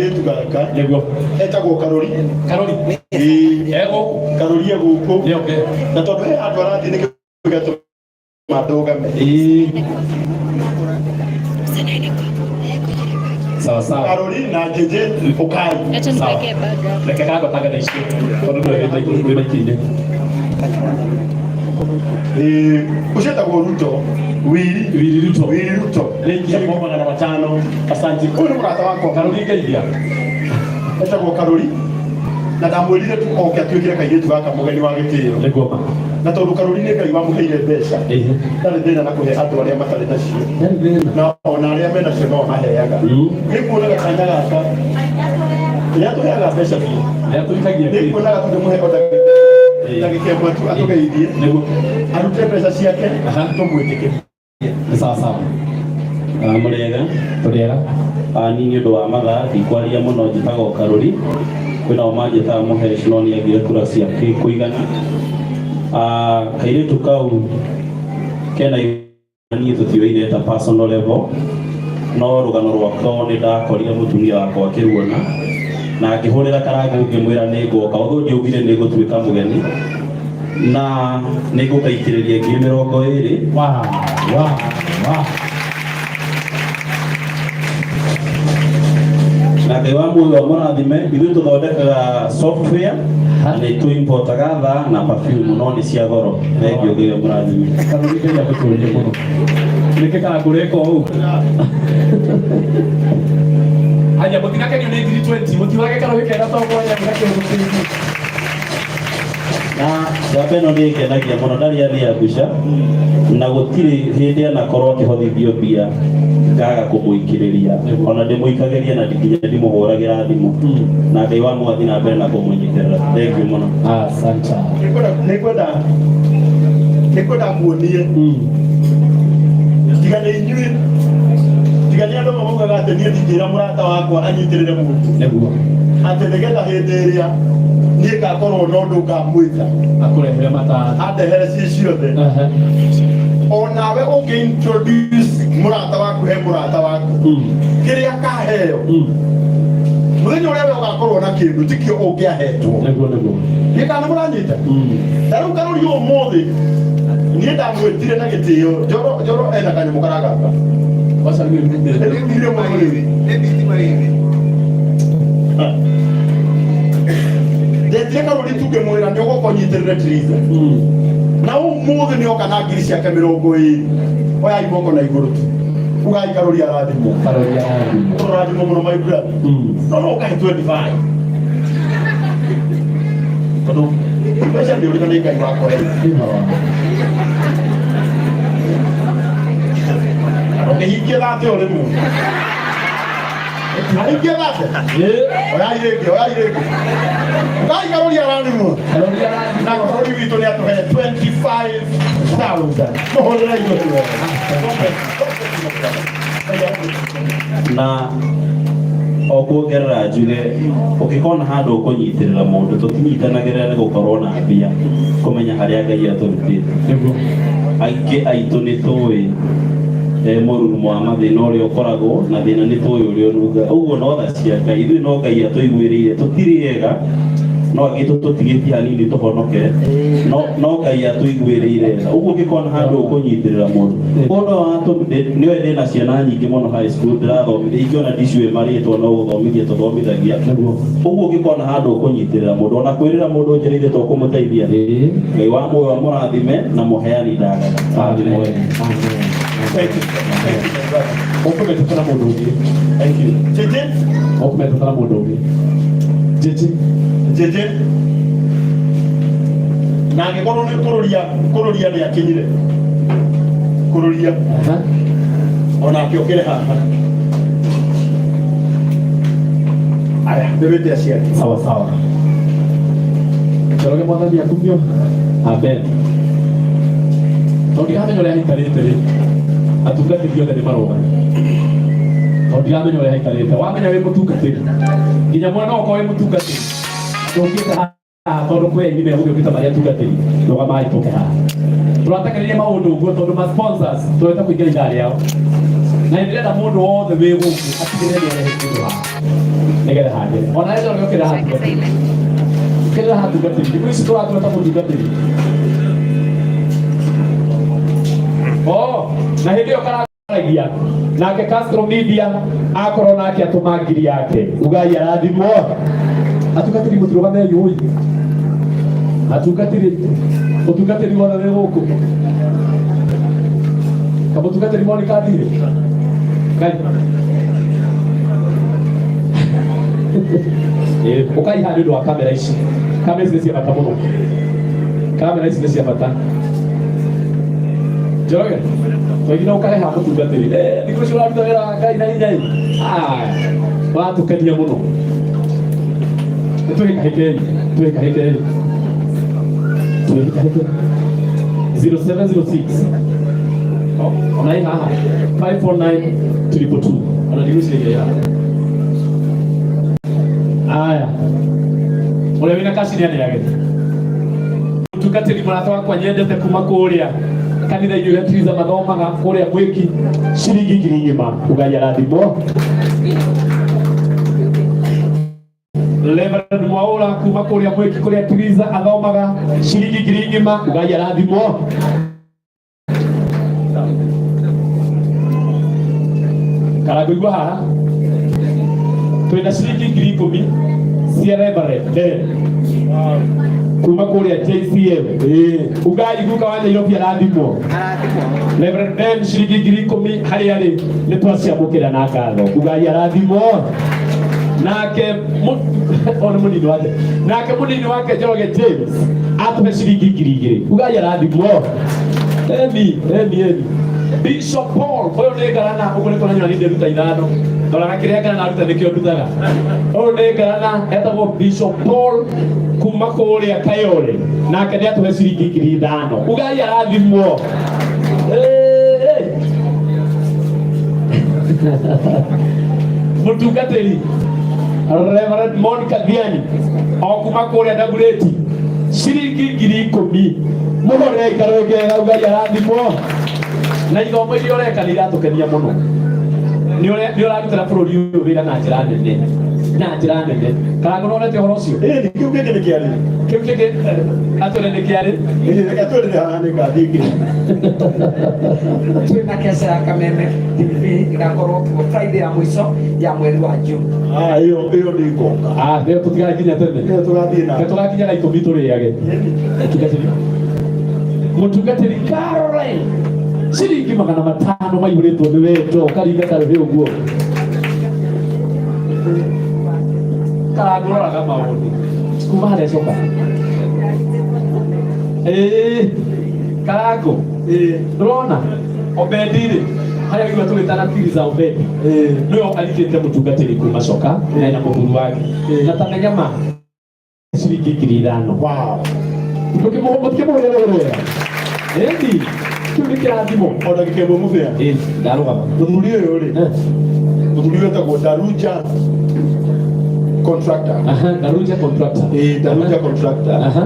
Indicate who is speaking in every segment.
Speaker 1: kairitu gaka
Speaker 2: niguo
Speaker 1: etagwo Karori
Speaker 2: ego
Speaker 1: Karori guku
Speaker 2: ni okay
Speaker 1: na tondu he andu arathi ni kigato madogame
Speaker 2: sawa sawa
Speaker 1: Karori na jeje ukai
Speaker 3: acha nipeke baga
Speaker 2: leke kago tanga daishi tondu ndo ndo kinde
Speaker 1: ucetagwo Ruto
Speaker 2: wiri Ruto
Speaker 1: rengi ya mama na matano asante kuni murata wako
Speaker 2: Karori ngeithia
Speaker 1: etagwo Karori na ndamwirire tukoke atuikire kairitu gaka mugeni wa gitiro
Speaker 2: niguo
Speaker 1: na tondu Karori ni Ngai wamuheire mbeca ndari thina na kuhe andu aria matari nacio na ona aria mena cio no maheaga nikuonaga kanya gaka ya tuheaga mbeca biũ nikuonaga tungimuhe ndagika ĩmwe tu atugeithie arute mbeca ciake tumwĩtĩkĩrie
Speaker 2: sawa sawa
Speaker 4: murega
Speaker 2: turiega
Speaker 4: ni nĩ ũndũ wa mathaa ndikwaria mũno njĩtagwo Karori kwĩna o manjĩtaga mũheci no nĩagire kura ciake kũigana kairĩtu kau kena niĩ tũtiũire ta personal level no rũgano rwakwa nĩ ndakorire mũtumia wakwa akĩruona na ngĩhũrĩra Karangũ ngĩmwĩra nĩ ngoka ũthũ njaugire nĩ ngũtuĩka mũgeni na nĩ ngũkaitĩrĩria ngiri 20
Speaker 2: wow
Speaker 4: na Ngai wa muoyo mũrathime ithuĩ tũthondekaga software na nĩ tũimportaga tha na perfume no nĩ cia goro thengio Ngai mũrathime
Speaker 2: Karori ngeithia gũtũria mũno nĩkĩ Karangũ ũũ Aya mutinakenio nĩ 320 mutiwage Karori kenda tokoya mutinakenio
Speaker 4: na jambe no nĩ ngenagia mũno ndarĩ athia mbica na gũtirĩ hĩndĩ anakorwo akĩhothithio mbia ngaga kũmũikĩrĩria ona ndĩmũikagĩria na nginya ndĩmũhũragĩra thimũ na Ngai wa mwathi na mbere na kũmũnyitĩrĩra thengiũ mũno
Speaker 2: asante
Speaker 1: nĩkwenda muonie tiga nĩ inyuĩ tiga nĩ andũ mamaugaga atĩ niĩ ndingĩra mũrata wakwa anyitĩrĩre mũndũ
Speaker 2: nĩguo
Speaker 1: atĩ nĩgetha hĩndĩ ĩrĩa niĩ ngakorwo na ũndũ ngamwĩta
Speaker 2: akũrehere matata
Speaker 1: andehere ci ciothe onawe ũngĩ-introduce mũrata waku he mũrata waku kĩrĩa kaheo mũthenya ũrĩa we ũgakorwo na kĩndũ tikĩo ũngĩahetwo
Speaker 2: nĩguo
Speaker 1: gĩkana mũranyita ta rĩu Karori ũmũthĩ niĩ ndamwĩtire na gĩtĩo Njoro ena kanyamũ karagaka ndetire Karori tũngĩmwĩra nĩ ũgũka ũnyitĩrĩre Triza na ũmũthĩ nĩ oka na ngiri ciake 20 oya imoko na igũrũ tu ugai Karori arathimwo mũno my brother no ũkahe 25 tondũ mbeca ndĩũrĩga nĩ Ngai wakwa ũkĩhingia 30 ũrĩ mũndũ ahingia 30 oya irĩngĩ ugai Karori arathimwo na Karori witũ nĩ atũhe 25,000 mũhũrĩre igũrũ
Speaker 4: na okuongerera njuge ũngĩkona handũ ũkũnyitĩrĩra mũndũ tũtinyitanagĩrĩra nĩ gũkorwo na mbia kũmenya harĩa Ngai atũrutĩte aingĩ aitũ nĩ tũĩ mũrurumo wa mathĩna ũrĩa ũkoragwo na thĩna nĩ tũĩ ũrĩa ũnunga ũguo no tha cia Ngai ithuĩ no Ngai atũiguĩrĩire tũtirĩega no agĩtũ tũtigĩtie hanini tũhonoke no Ngai atũiguĩrĩire ũguo ũngĩkona handũ ũkũnyitĩrĩra mũndũ nĩwe ndĩna ciana nyingĩ mũno high school ndĩrathomithia ingĩona ndiciũĩ marĩtwa no gũthomithia tũthomithagia ũguo ũngĩkona handũ ũkũnyitĩrĩra mũndũ ona kwĩrĩra mũndũ njĩrĩire to kũmũteithia Ngai wa muoyo mũrathime na mũheani ndagaga
Speaker 2: ũkũmetũkana mũndũ ũngĩ ũkũmetũkana mũndũ ũngĩ
Speaker 1: jeje na angĩkorwo nĩ kũrũria nĩ akinyire kũrũria ona akĩokere haha aya ndĩrĩte aciari
Speaker 2: sawa Njoroge mwathani akumio amen tondũ ndiramenya ũrĩa haikarĩte rĩ atungatĩri othe nĩ marũgame tondũ ndiramenya ũrĩa haikarĩte wamenya wĩ mũtungatĩri nginya mwana wakwa wĩ mũtungatĩri ndũngĩte tondũ kwĩ nyime ũgĩũkĩte marĩa tungatĩri rũgama tũke haha tũratakĩrĩria maũndũ ũguo tondũ ma sponsors tũreta kũingĩra ithaa rĩao na ndirenda mundu wothe wi guku atigire ni arehe kindu ha nigetha hande ona endo ndio kira hatu gatiri ndiku ici turatweta mutungatiri na hindi yo karagia nake Castro Media akorwo nake atuma ngiri yake ugai arathimwo atungatiri muturugame yui atungatiri wona we guku kamutungatiri moni kadire kai ukai hadi ndo kamera ici kamera ici cia bata muno kamera ici cia bata Joga, toigina ukareha mutungatiri ndiko cio uraruta wira ngai na inyai watukania muno twikahikeri 0706 ona hii haha 549 ona niguciria ya aya ule wina kaci ni aniage mutungatiri murata wakwa nyendete kuma kuria kanitha iria twiza mathomaga kuria gwiki ciringi ngiri ngima ugai arathimwo Reverend Mwaura kuma kuria mwiki kuria twiza athomaga ciringi ngiri ngima ugai arathimwo karagũigua haha twina ciringi ngiri 10 cia Reverend kuma kuria JCM ugai guka wa Nairobi arathimwo Reverend Ben ciringi ngiri 10 hari ari ni twaciamukira na ngatho ugai arathimwo nake ona munini wake Njoroge James atuhe ciringi ngiri 2 ugai arathimwo emi Bishop Paul oyo nĩ ngarana ũguo nĩ kũranyua nĩ ndĩruta ithano ndoraga kĩrĩa ngana naruta nĩkĩo ndutaga ũyũ nĩ ngarana etagwo Bishop Paul kuma kũrĩa Kayole nake nĩ atũhe ciringi ngiri 5 ugai arathimwo mutungatĩri Reverend Monica Thiani o kuma kũrĩa Dabureti ciringi ngiri 10 mũhorei karwegega ugai arathimwo na ithomo iria ureka ni iratukenia muno ni urarutira bururi uyu wira na njira nene kana ngonete horo ucio
Speaker 1: ni kiu keke ni kiari
Speaker 2: atore ni kiari
Speaker 1: atore ni hane ka thiki
Speaker 3: twina kesa ya Kameme TV igakorwo kwa Friday ya mwisho ya mwezi wa June
Speaker 1: hiyo ni ngoka
Speaker 2: ndio tutigara kinya tene
Speaker 1: ndio
Speaker 2: tugakinya na ikomi turiage mutungatiri Caroline ciringi 500 maihũrĩtwo nĩ wendo karinga karĩ ũguo karangũroraga maũndũ kuma harĩa coka karango ndũrona Obedi-rĩ harĩa gĩua tũgĩtana tiri za Obedi nĩyo arikĩte mũtungatĩri kuma coka na mũthuri wake na tamenya ma ciringi ngiri 5 mũtikĩmũhũrĩrĩra ĩndi kiu kirathimo
Speaker 1: ona gikembo muthia
Speaker 2: ndarugama
Speaker 1: muthuri uyu ri muthuri wetagwo Daruja contractor Daruja contractor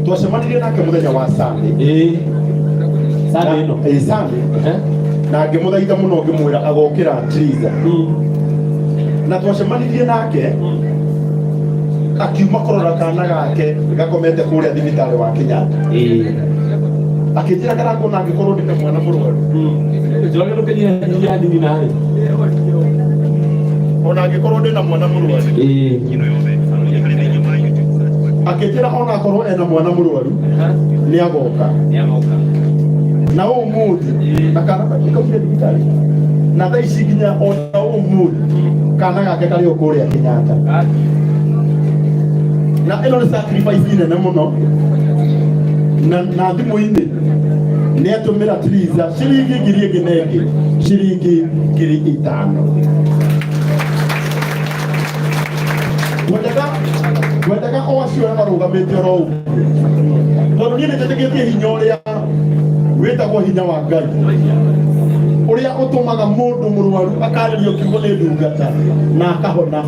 Speaker 1: twacemanirie nake muthenya wa Sunday Sunday na ngimuthaitha muno ngimwira agokira Triza na twacemanirie nake akiuma korora kana gake gakomete kuria thibitarĩ wa Kenyatta akitira karango na ngikorwo ndika mwana mũrwaru
Speaker 2: Njoroge ndũkenyia ndini nawe
Speaker 1: ona ngikorwo ndina mwana mũrwaru akitira ona korwo ena mwana mũrwaru ni agoka na ũmũthĩ na kana kaumire thibitarĩ na thaa ici nginya ona ũmũthĩ kana gake karĩ o kũrĩa Kenyatta na ĩno nĩ sacrifice nene mũno na thimũ-inĩ nĩ atũmĩra Triza ciringi ngiri ĩngĩ na ĩngĩ ciringi ngiri 5 wendaga o acio arĩa marũgamĩte oro ũguo tondũ niĩ nĩnjĩtĩkĩtie hinya ũrĩa wĩtagwo hinya wa Ngai ũrĩa ũtũmaga mũndũ mũrwaru akarĩrio kiugo nĩ ndungata na akahona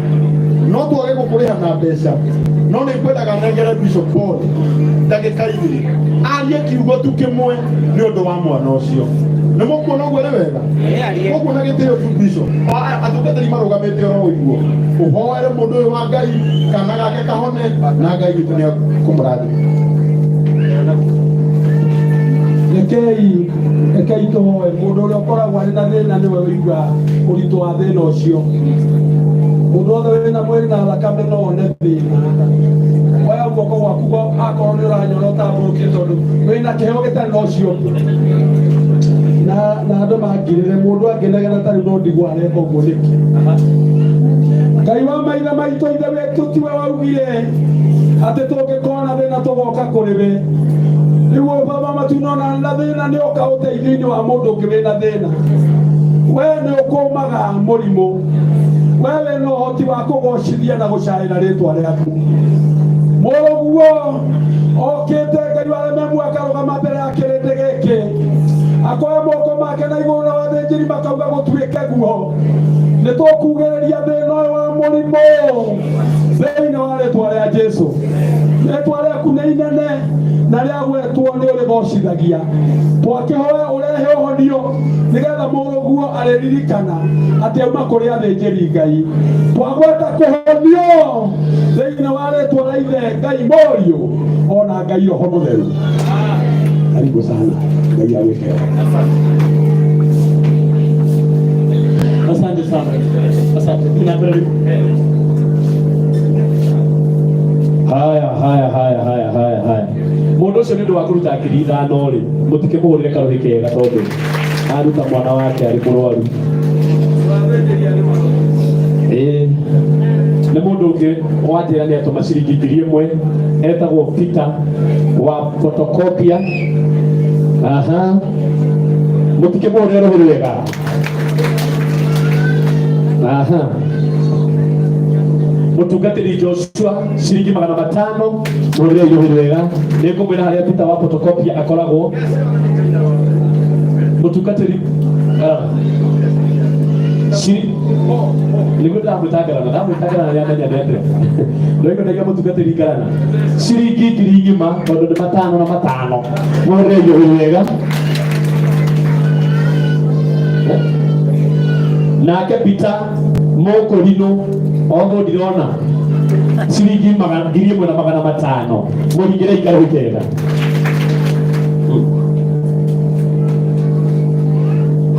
Speaker 1: no twage gũkũrĩha na mbeca no nĩ kwendaga nengere Bishop Paul ndagĩka 2 arie kiugo tu kĩmwe nĩ ũndũ wa mwana ũcio Nemo kuona gwere wega. Kuona gitio bishop. Atungatĩri marugamĩte oro ũguo. Ũhoere mũndũ wa Ngai kana gake kahone na Ngai gitu nĩ kũmũrathima.
Speaker 5: Rekei tũhoe mũndũ ũrĩa ũkoragwo arĩ na thĩna nĩwe wĩigua ũritũ wa thĩna ũcio. Mũndũ wothe wĩna mwĩrĩ na thakame no one thĩna. Oya guoko gwaku akorwo nĩ ũranyona ũtambũrũkie tondũ wĩna kĩheo gĩtarĩ na ũcio ũngĩ. Na andũ mangirĩre mũndũ angenegena tarĩ no ndigwo areka ũguo nĩkĩ. Ngai wa maithe maitũ ithe witũ tiwe waugire atĩ tũngĩkorwo na thĩna tũgoka kũrĩ we. Rĩu baba matunona na thĩna nĩ ũka ũteithio-inĩ wa mũndũ ũngĩ wĩna thĩna. Wee nĩ ũkũmaga mũrimũ. Wee wĩna ũhoti wa kũgocithia na gũcaĩra rĩtwa rĩaku. Mũrũguo okĩte Ngai wareme akarũgama mbere ya kĩrĩndĩ gĩkĩ. Akoya moko make na igũrũ na athĩnjĩri makauga gũtuĩke guo. Nĩ tũkugĩrĩria thĩna ũyũ wa mũrimũ thĩinĩ wa rĩtwa rĩa Jesũ. Rĩtwa rĩaku nĩ inene na rĩa gwetwo nĩ ũrĩgocithagia. Twakĩhoya ũrehe ũhonio nĩgetha mũrũguo arĩririkana atĩ auma kũrĩ athĩnjĩri Ngai. Twagweta kũhonio thĩinĩ wa rĩtwa rĩa Ithe Ngai Mũriũ ona Ngai Roho Mũtheru. Karibu sana. Ngai aweke.
Speaker 2: Asante sana. Asante. Haya. Mũndũ ũcio nĩ ũndũ wa kũruta ngiri ithano rĩ, mũtikĩmũhũrĩre karũhĩ kega tondũ aruta mwana wake arĩ mũrwaru. Nĩ mũndũ ũngĩ wanjĩra nĩ atũma ciringi ngiri ĩmwe etagwo Peter wa Photocopia. Mũtikĩmũhũrĩre rũhĩ wega. Mũtungatĩri Joshua ciringi 500 mũhũrĩre rũhĩ wega. Nĩ ngũmwĩra harĩa Peter wa Photocopia akoragwo. Mũtungatĩri nĩguo ndamwĩtangarana rĩa menya ndende nĩguo mũtungatĩri ngarana ciringi ngiri ng'ima tondũ nĩ 5 na 5 mũhũrĩre rũhĩ wega. Nake Peter Mũkũrinũ ogwo ndirona ciringi 1,500 mũhingĩre ikarũhĩ kega.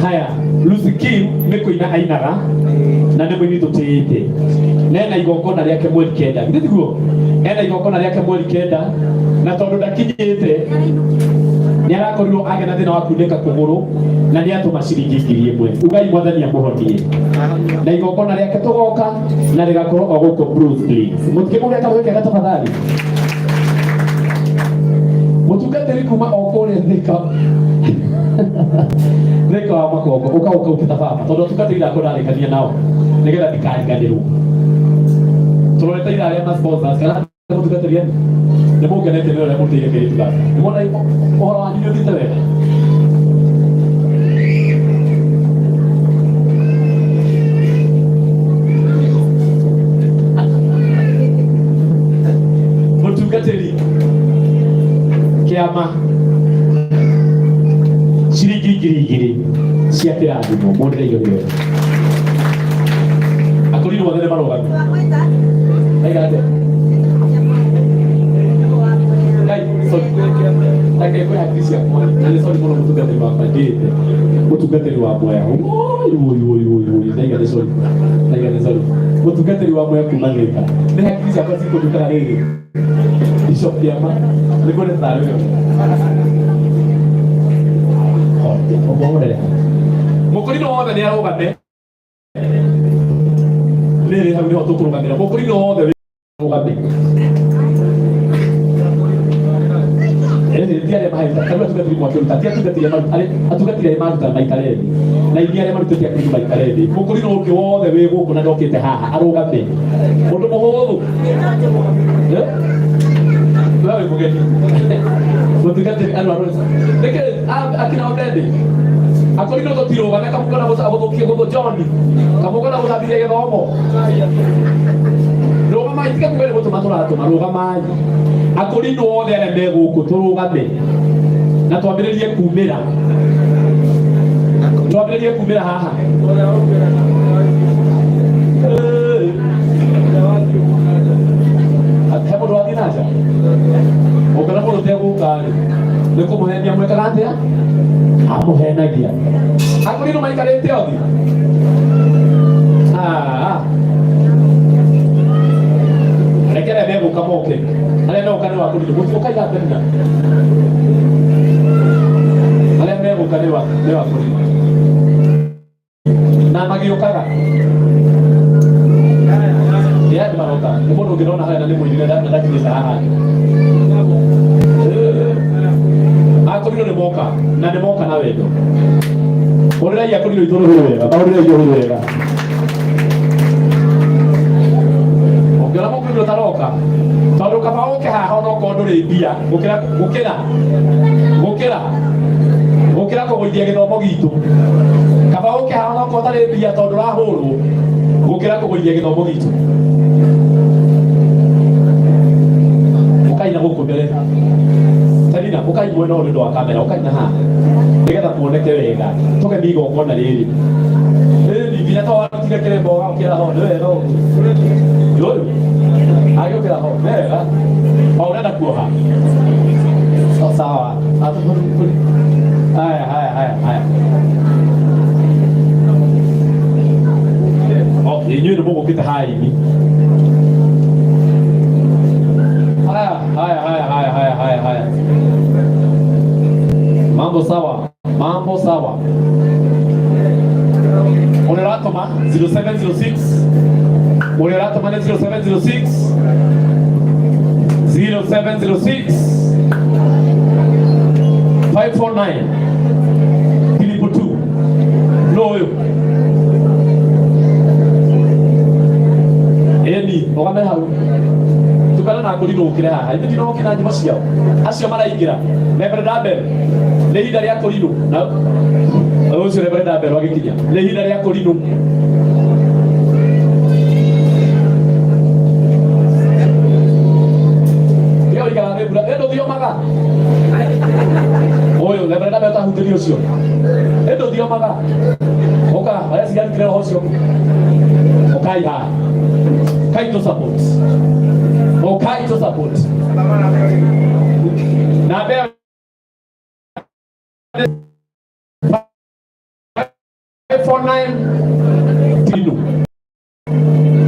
Speaker 2: Haya, Lucy Kim nĩ kũina ainaga na nĩ mũini tũtĩĩte. Nena igongona rĩake mweri 9. Githĩ tiguo? Ena igongona rĩake mweri 9 na tondũ ndakinyĩte nĩ arakorirwo agĩa na thĩna wa kunĩka kũgũrũ na nĩ atũma ciringi 1,000. Ugai Mwathani amũhonie. Na igongona rĩake tũgoka na rĩgakorwo o gũkũ Bruce Lee. Mũtikĩmũrĩa karũhĩ kega tafadhali. Mũtungatĩri kuma o kũrĩa Thika wa Makongo ũkauka ũkĩtababa tondũ tungatĩri akũ ndarĩkania nao nĩgetha ndikariganĩrwo. Tũrorete ira arĩa ma sponsors kana mũtungatĩri nĩ mũngenete nĩ ũrĩa mũtĩire kĩrĩtu gaka. Nĩ mwona ũhoro wanyu nĩ ũthiĩte wega. Mũtungatĩri kĩama ciringi 2,000 cia kĩrathimo mũndĩre igũrũ wega. Akorirwo othe nĩ marũgami. Ndaigate. Ngai, kwĩ hakiri ciakwa na nĩ sorry mũno mũtungatĩri wakwa ndĩte. Mũtungatĩri wa Mwea. Ndaigate sorry. Mũtungatĩri wa Mwea kuma Thika. Nĩ hakiri ciakwa cikũndukaga rĩrĩ. Bishop Kĩama nĩ kwenda tarĩ wewe. Mũkũrinũ wothe nĩ arũgame. Rĩrĩ hau nĩho tũkũrũgamĩra. Mũkũrinũ wothe arũgame. Ndiarĩa mahaica kana atungatĩri mwakĩruta ti atungatĩri maruta maikareni na iria arĩa marutĩte akĩruta maikareni. Mũkũrinũ ũngĩ wothe wĩ gũkũ na ndokĩte haha arũgame. Mũndũ mũhũthũ. Wewe wĩ mũgeni. Mũtungatĩri arũarũ. Akina Odede. Akorirwo tũtirũgame kamũkana gũthũkia gũthũ John. Kamũkana gũthambithia gĩthomo. Rũgama itige kuga nĩ gũtũma tũratũma rũgamai. Akorirwo othe arĩa me gũkũ tũrũgame na twambĩrĩrie kumĩra. twambĩrĩrie kumĩra haha he mũndũ wathiĩ na nja ũngĩona mũndũ tegũka-rĩ nĩ kũmũhenia mwĩkaga atĩa amũhenagia akũrinũ maikarĩte othi rekere megũka moke arĩa megũka nĩ wakũrinũ mũtiũkaiga tena arĩa megũka nĩ wakũrinũ na magĩũkaga andũ maroka nĩ mũndũ ũngĩrona harĩa na nĩ mũirire ndakinyĩte haha akũrinũ nĩ moka na nĩ moka na wendo ũrĩrai akũrinũ itũ rũhĩ wega maũrĩrai rũhĩ wega ũngĩona mũkũrinũ taroka tondũ kaba ũke haha onokorwo ndũrĩ mbia gũkĩra kũgũithia gĩthomo gitũ kaba ũke haha onokorwo ũtarĩ mbia tondũ ũrahũrwo gũkĩra kũgũithia gĩthomo gitũ ũkaina gũkũ mbere Selina ũkai mwena ũrĩ ũndũ wa kamera ũkaina haha nĩgetha kuoneke wega tũgeni igongona rĩrĩ nginya to warutire kĩrĩmbo ũgakĩra ho nĩ wega ũyũ agĩũkĩra ho nĩ wega o ũrenda kuoha sawa haya inyuĩ nĩ mũgũkĩte haha ini haya mambo sawa uneratoma 0706 uneratoma 0706 549 Filipo 2 loyo eni ogamera hau tukana na ngũrinũ ũkĩre haha ithĩ ndinoke na njima ciao acio maraingĩra reverenda mbere nĩ ihinda rĩa kũrinũ na ũcio reverenda mbere wagĩkinya nĩ ihinda rĩa kũrinũ ĩyo igara nĩ mbura ndũthiomaga ũyũ reverenda mbere ũtahutĩrio ũcio ndũthiomaga ũka arĩa cigarikire roho ũcio ũkai haha kaito support okaito support na mbere 549 tino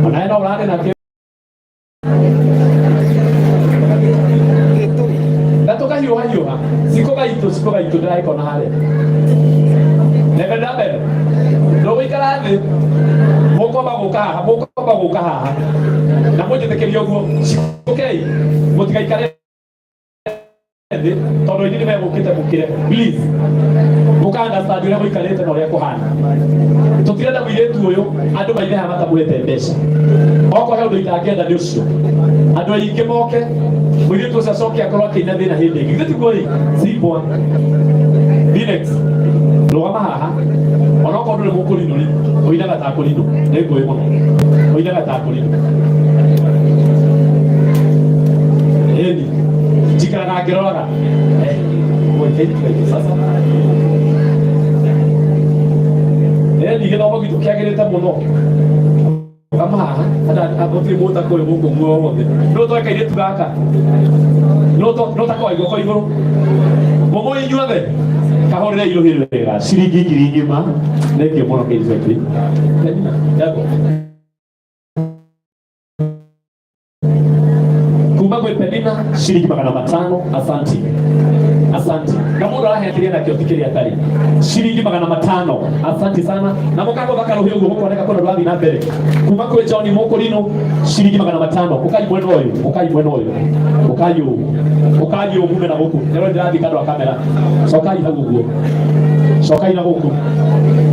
Speaker 2: anaenda ulane na natoka hiyo siko kaito dai kona hale nebe dabe no wikara thĩ mũkomba gũka haha na mũnjĩtĩkĩrie ũguo okay mũtigaikare thĩ tondũ inyuĩ nĩmegũkĩte mũkĩre please mũka understand ũrĩa mũikarĩte na ũrĩa kũhana tũtirenda mũirĩtu ũyũ andũ maine haha matamũhete mbeca okorwo he ũndũ itangĩenda nĩ ũcio andũ aingĩ moke mũirĩtu ũcio acoke akorwo akĩina thĩna hĩndĩ ĩngĩ githĩ tiguo rĩ Simba Binex rũgama haha onokorwo ndũrĩ mũkũrinũ rĩ ũinaga ta kũrinũ nĩ ngũĩ mũno ũinaga ta kũrinũ eni njikaraga ngĩroraga sasa eni gĩthomo gitũ kĩagĩrĩte mũno kama haha gũtirĩ mũndũ takũrĩ gũkũ guothe no tũĩ kairĩtu gaka no takoa igũkũ igũrũ mũmũ inyuothe kahorera irohĩrĩ wega ciringi ngiri ngima nekio mũno kĩrĩtu yako kuma kwĩ Penina ciringi 500 asanti na mũndũ arahetĩria nakĩo tikĩrĩ atarĩ ciringi 500 asanti sana na mũkango thaka rũhĩ ũguo mũkoneka kũna rũrathiĩ na mbere kuma kwĩ John Mũkũrinũ ciringi 500 ũkai mwena ũyũ ũkai ũgume na gũkũ nĩrwo ndĩrathiĩ kando wa kamera cokai hau ũguo cokai na gũkũ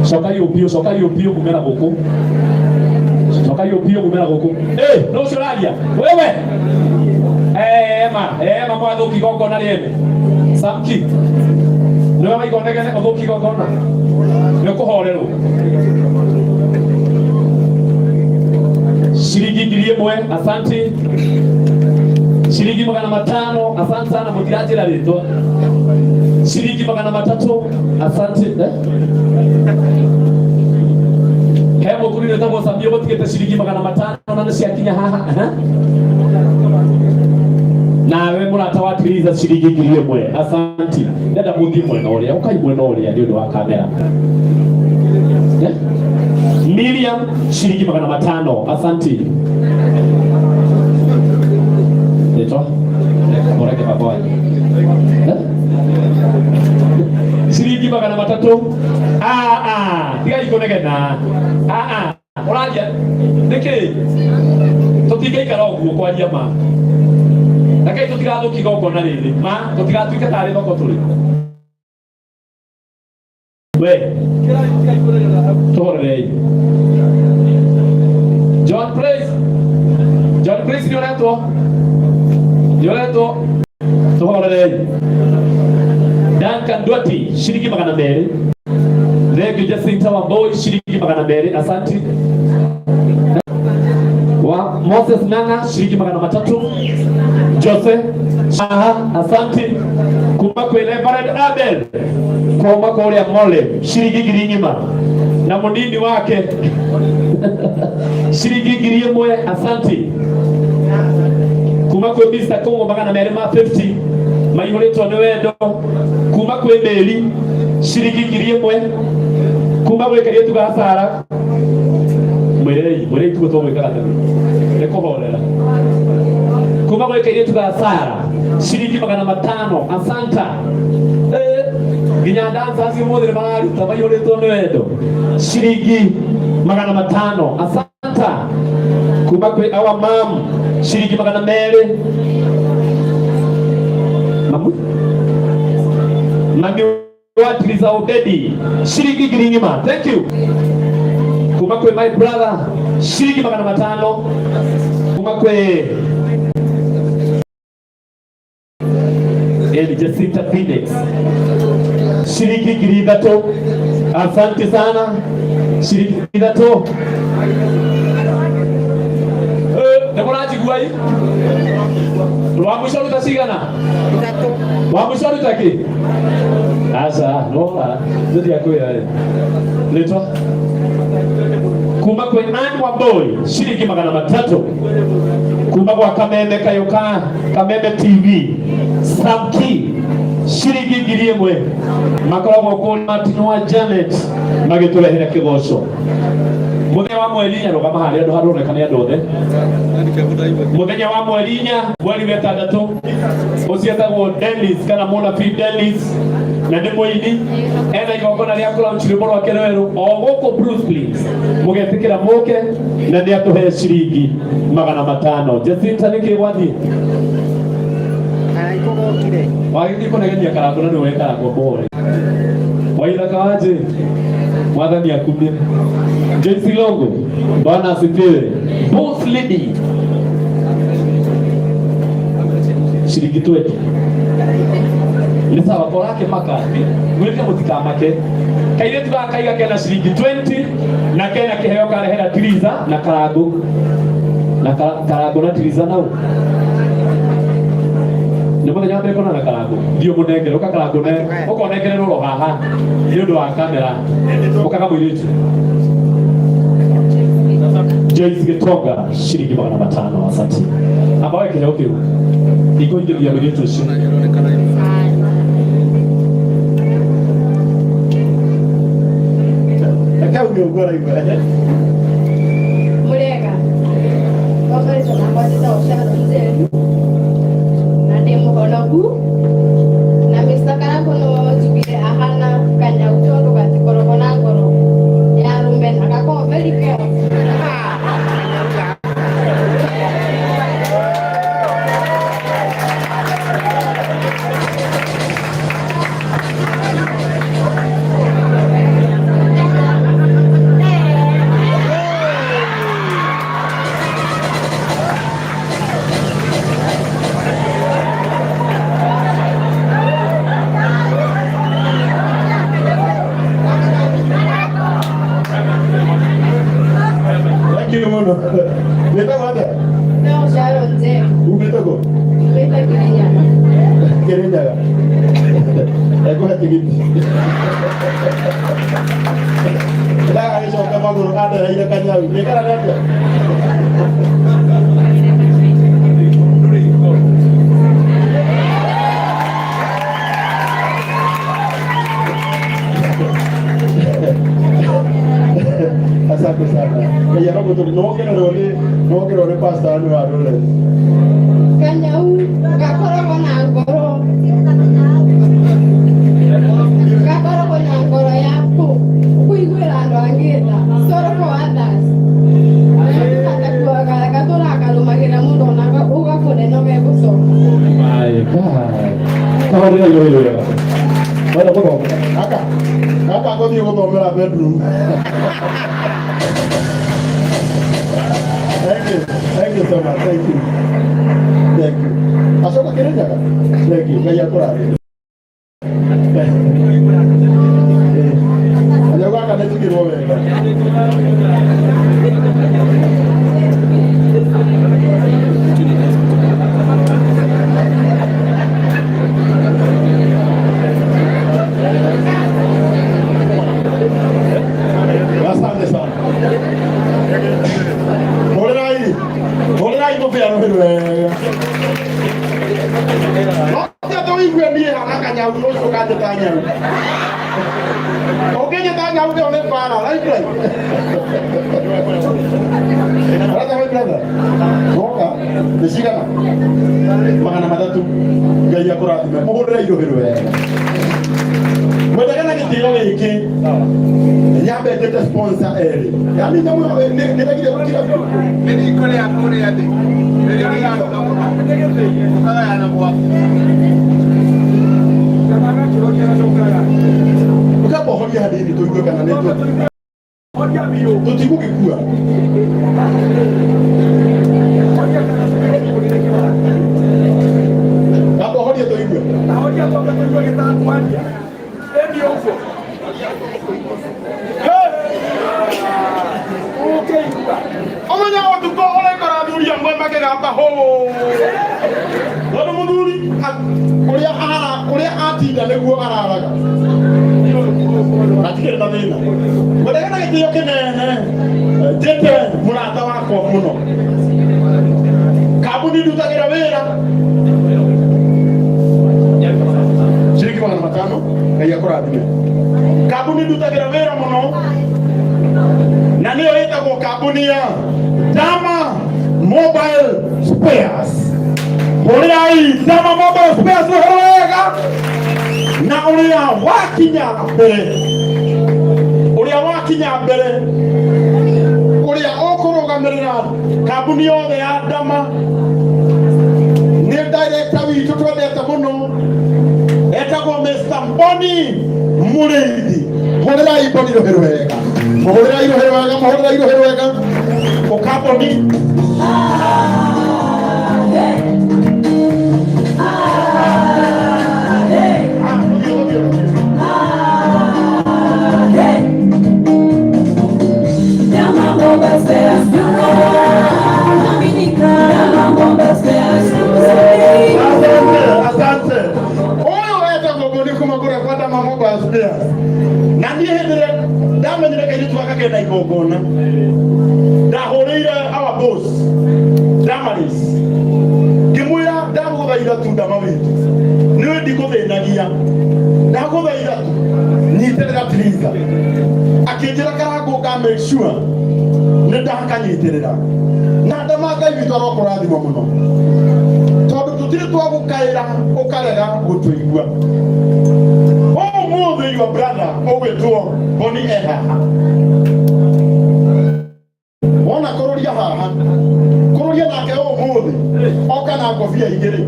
Speaker 2: cokai ũpio kumera gũkũ cokai ũpio kumera gũkũ no ũcio ũraria wewe ema mwathũki igongona rĩene Samki nĩwe waigondegene ũthũki igongona nĩũkũhorerwo ciringi ngiri ĩmwe asanti shilingi 500. Asante sana mutiaje la leto. Shilingi 300. Asante. Hemo kuri ndio sabio botiketa shilingi 500 nane siakinya haha. Nawe muratawatiriza shilingi 1,000. Asante. Dada muthi mwena uria ukai mwena uria ndio wa kamera. Miriam shilingi 500. Asante. Leto. Moreke pamoja. Shilingi 300. Tiga ikonegena. Oraja. Niki. Totige karogu kwa jamaa. Nakai tutigado kigoko na riri. Ma, tutigado ikatare bako turi. We. Torre. John Praise Violeto. Torre. Duncan Duati shilingi 200. Lego Jacinta Wamboi shilingi 200. Asante. Wa Moses Nanga shilingi 300. Jose asante. Kumako Reverend Abel Kumako ya Mole shilingi 1,000 na munini wake shilingi 1,000. Asante. Kumako Mr. Kongo 250 Mayoleto Nwendo Kumako Emeli shilingi 1,000. Kumako Ekarietu Gasara Mwelei tuko tomo ikata Neko holela Kumako Ekarietu Gasara shilingi 500. Asanta. Ginyandanza asi modere mahali Mayoleto Nwendo shilingi 500. Asanta. Kumako awa mam shilingi 200. Mami watiliza Obedi shilingi 1,000. Thank you. Kumakwe my brother shilingi 500. Kumakwe Jacinta Phoenix shilingi 300. Asante sana. Shilingi 300. Nakonaji guai Wamusharu tasigana Wamusharu taki Asa no Zodi ya kuya Leto Kumba kwe Anne Wamboi shilingi 300. Kumba kwa Kameme Kayoka Kameme TV Samki shilingi 1,000. Makala kwa Martinwa Janet Magetola hina kigosho Muthenya wa mwerinya rugama hari andu haronekana andu othe. Muthenya wa mwerinya mweri wa 6 ucietagwo Dennis kana Mona P Dennis na ndi muini ena igongona ria kulaunch rwimbo rwa Kereweru o guku Bruce Please mugetikira muke na ndi atuhe shilingi 500. Jacinta niki gwathi
Speaker 3: Aikogokire
Speaker 2: wagithii kunegenia karangu na niwe karangu bore waitha kawaje mwathani akumie JC Longo Bwana asifiwe. Boss lady shilingi 20. Ni sawa kwa yake makati mweke mutikamake kaire tugakaiga kena shilingi 20 na kena kiheo karehera tiriza na karago na tiriza nao Nimo nyambe kona na karago ndio munengero ka karago ne ukonengero ro haha ni undu wa kamera ukaga mwiritu Joyce Gitonga shilingi 500. Asante. Ambaye kile okay. Iko ndio ya mwiritu shi.
Speaker 1: Akao ndio bora hivyo.
Speaker 6: Murega. Kwa hiyo tunapata ushara mzee. Na demo honogu. Na mistakana kono tubire ahana kanya utondo katikoro na ngoro. Ya rumbe akako very careful. Sharon Zee.
Speaker 1: Umetoka?
Speaker 6: Umetoka Kirinyaga.
Speaker 1: Kirinyaga. Eko hatigiti. Dah ada soal maguru ada ida kanyawi. Dia kan ada. Asante sana. Kaya robo tu no quiero le pasta anu arole.
Speaker 6: Kanyau kakoro kona ngoro. Kakoro kona ngoro yaku. Kuigwira ndo angeta. Soro ko others. Akatua kala katora kalumagira mundu onaka ugakore no gebuso.
Speaker 2: My God. Kamu dia yo. Mana kau?
Speaker 1: Kaka kau dia kau mela bedroom. Thank you so much. Thank you. Asal kau kira jaga. Thank you. Kaya tu lah. Ada orang kan itu kira orang. Asante sana. Boleh itu biar berwe. Waktu itu ibu dia anak nyau terus suka tanya. Oke nyata nyau dia oleh para lagi. Ada apa berada? Oka, desikan. Mana mana tu gaya kurat. Boleh itu berwe. Mereka nak kita lagi. Nyambe tete sponsor eri. Yani namu ne lagi dia kira. Ini kole akore ade. Ini dia nak. Kala yana buat. Jangan kira kira dongkara. Bukan pohon dia hadiri tu juga kan itu. Pohon dia bio. Tu tibu kikua. Apa pohon dia tu juga? Pohon dia tu juga kita tuan dia. Ini opo. Omanya watu ko ole kara duri yang boy make apa ho. Lalu muduri kuliah ati dan gua arara. Ati kira tadina. Badai na kiti yokene jete mulata wako muno. Kabuni duta kira vera. Shiriki mwana matano kaya kuradi. Kabuni duta kira vera muno. Na niyo itako kampuni ya Dama Mobile Spares. Kulia hii Dama Mobile Spares uhoega na ulia wakinya mbere ulia okurugamirira kampuni yothe ya Dama ni director witu twendete muno etagwo Mr. Mboni Muriithi. Kulia hii Mboni roherwega. Mohorera iroherwega okaponi asante oyo eta gogoni kumagura kwa Dama Mobile Spares na ndiye hedere Dama ndire kaji tuwaka kenda igogona. Dahoreire our boss Damaris Kimuya Dama kubaira tu Dama witu niwe diko benagia Dama kubaira tu nyiterera tiriza akijira karago ka make sure ne Dama nyiterera na Dama ka witu arokora thimo muno tondu tutire twagukaira ukarega gutuigua. Oh, more your brother, Oweto, Bonnie Eha. One a Corolia Haha, Corolia like a movie, Okana Gofia Higiri.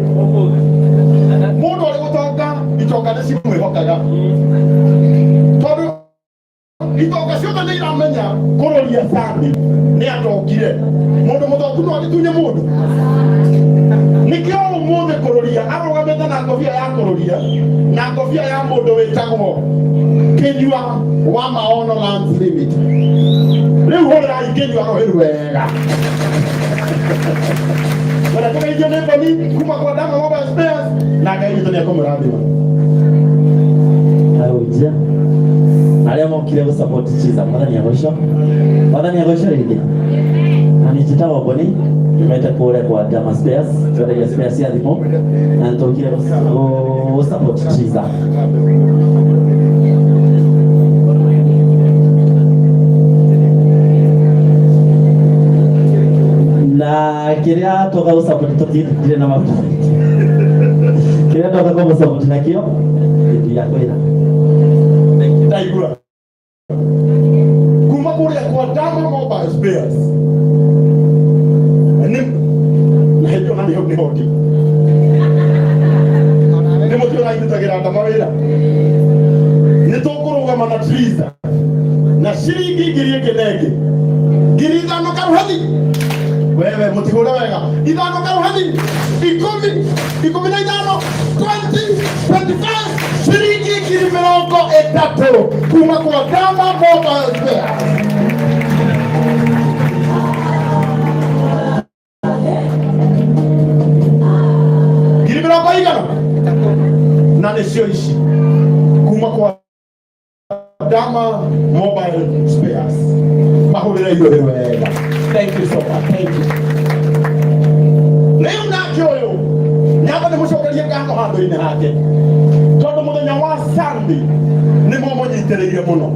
Speaker 1: Mono Otoka, Itoka the Simu Hokaga. Todo Itoka Shota Nina Mania, Corolia Sandi, Neato Gire, Moto Kuno Tunya Mood. Nikio mude Corolia, Arrogabeta na Gofia ya Corolia, na Gofia ya Modo Etamo. Kenua Wama Honor Lands Limit. They hold I get you out of here. teithio nĩ ngoni kuma kwa Dama Mobile Spares na Ngai witũ nĩekũmũrathima.
Speaker 7: Haleluya. Arĩa mokire gũ support Chiza mwathani agocwo. Mwathani agocwo rĩngĩ. Na nĩtĩtagwo Boni, tumete kũrĩa kwa Dama Spares, twendagia spares cia thimũ na nĩtũkire gũ support Chiza. Na kĩrĩa tũga gũ support tũtirĩ na mabuta. Kĩrĩa tũga gũ support nakĩo nĩ ya kwĩra.
Speaker 1: Ndaigua kuma kũrĩa kwa Dama Mobile Spares na hĩndĩ ona nĩ hoki nĩ mũtio naitutagĩra Dama wĩra nĩ tũkũrũgama na Triza na ciringi ngiri ĩngĩ na ĩngĩ ngiri 5 karuhathi wewe mũtihũre wega 5 karuhathi 10 na 5 20 25 shilingi ngiri 30 kuma kwa Dama Mobile Spares. Ngiri 30 na nĩcio ici kuma kwa Dama Mobile Spares. Mahũrĩre igũrũ wega. Thank you so much. Thank you. Rĩu nake ũyũ nyamba nĩ mũcokerie ngatho handũ-inĩ hake tondũ mũthenya wa Sunday nĩmo mũnyitĩrĩire mũno.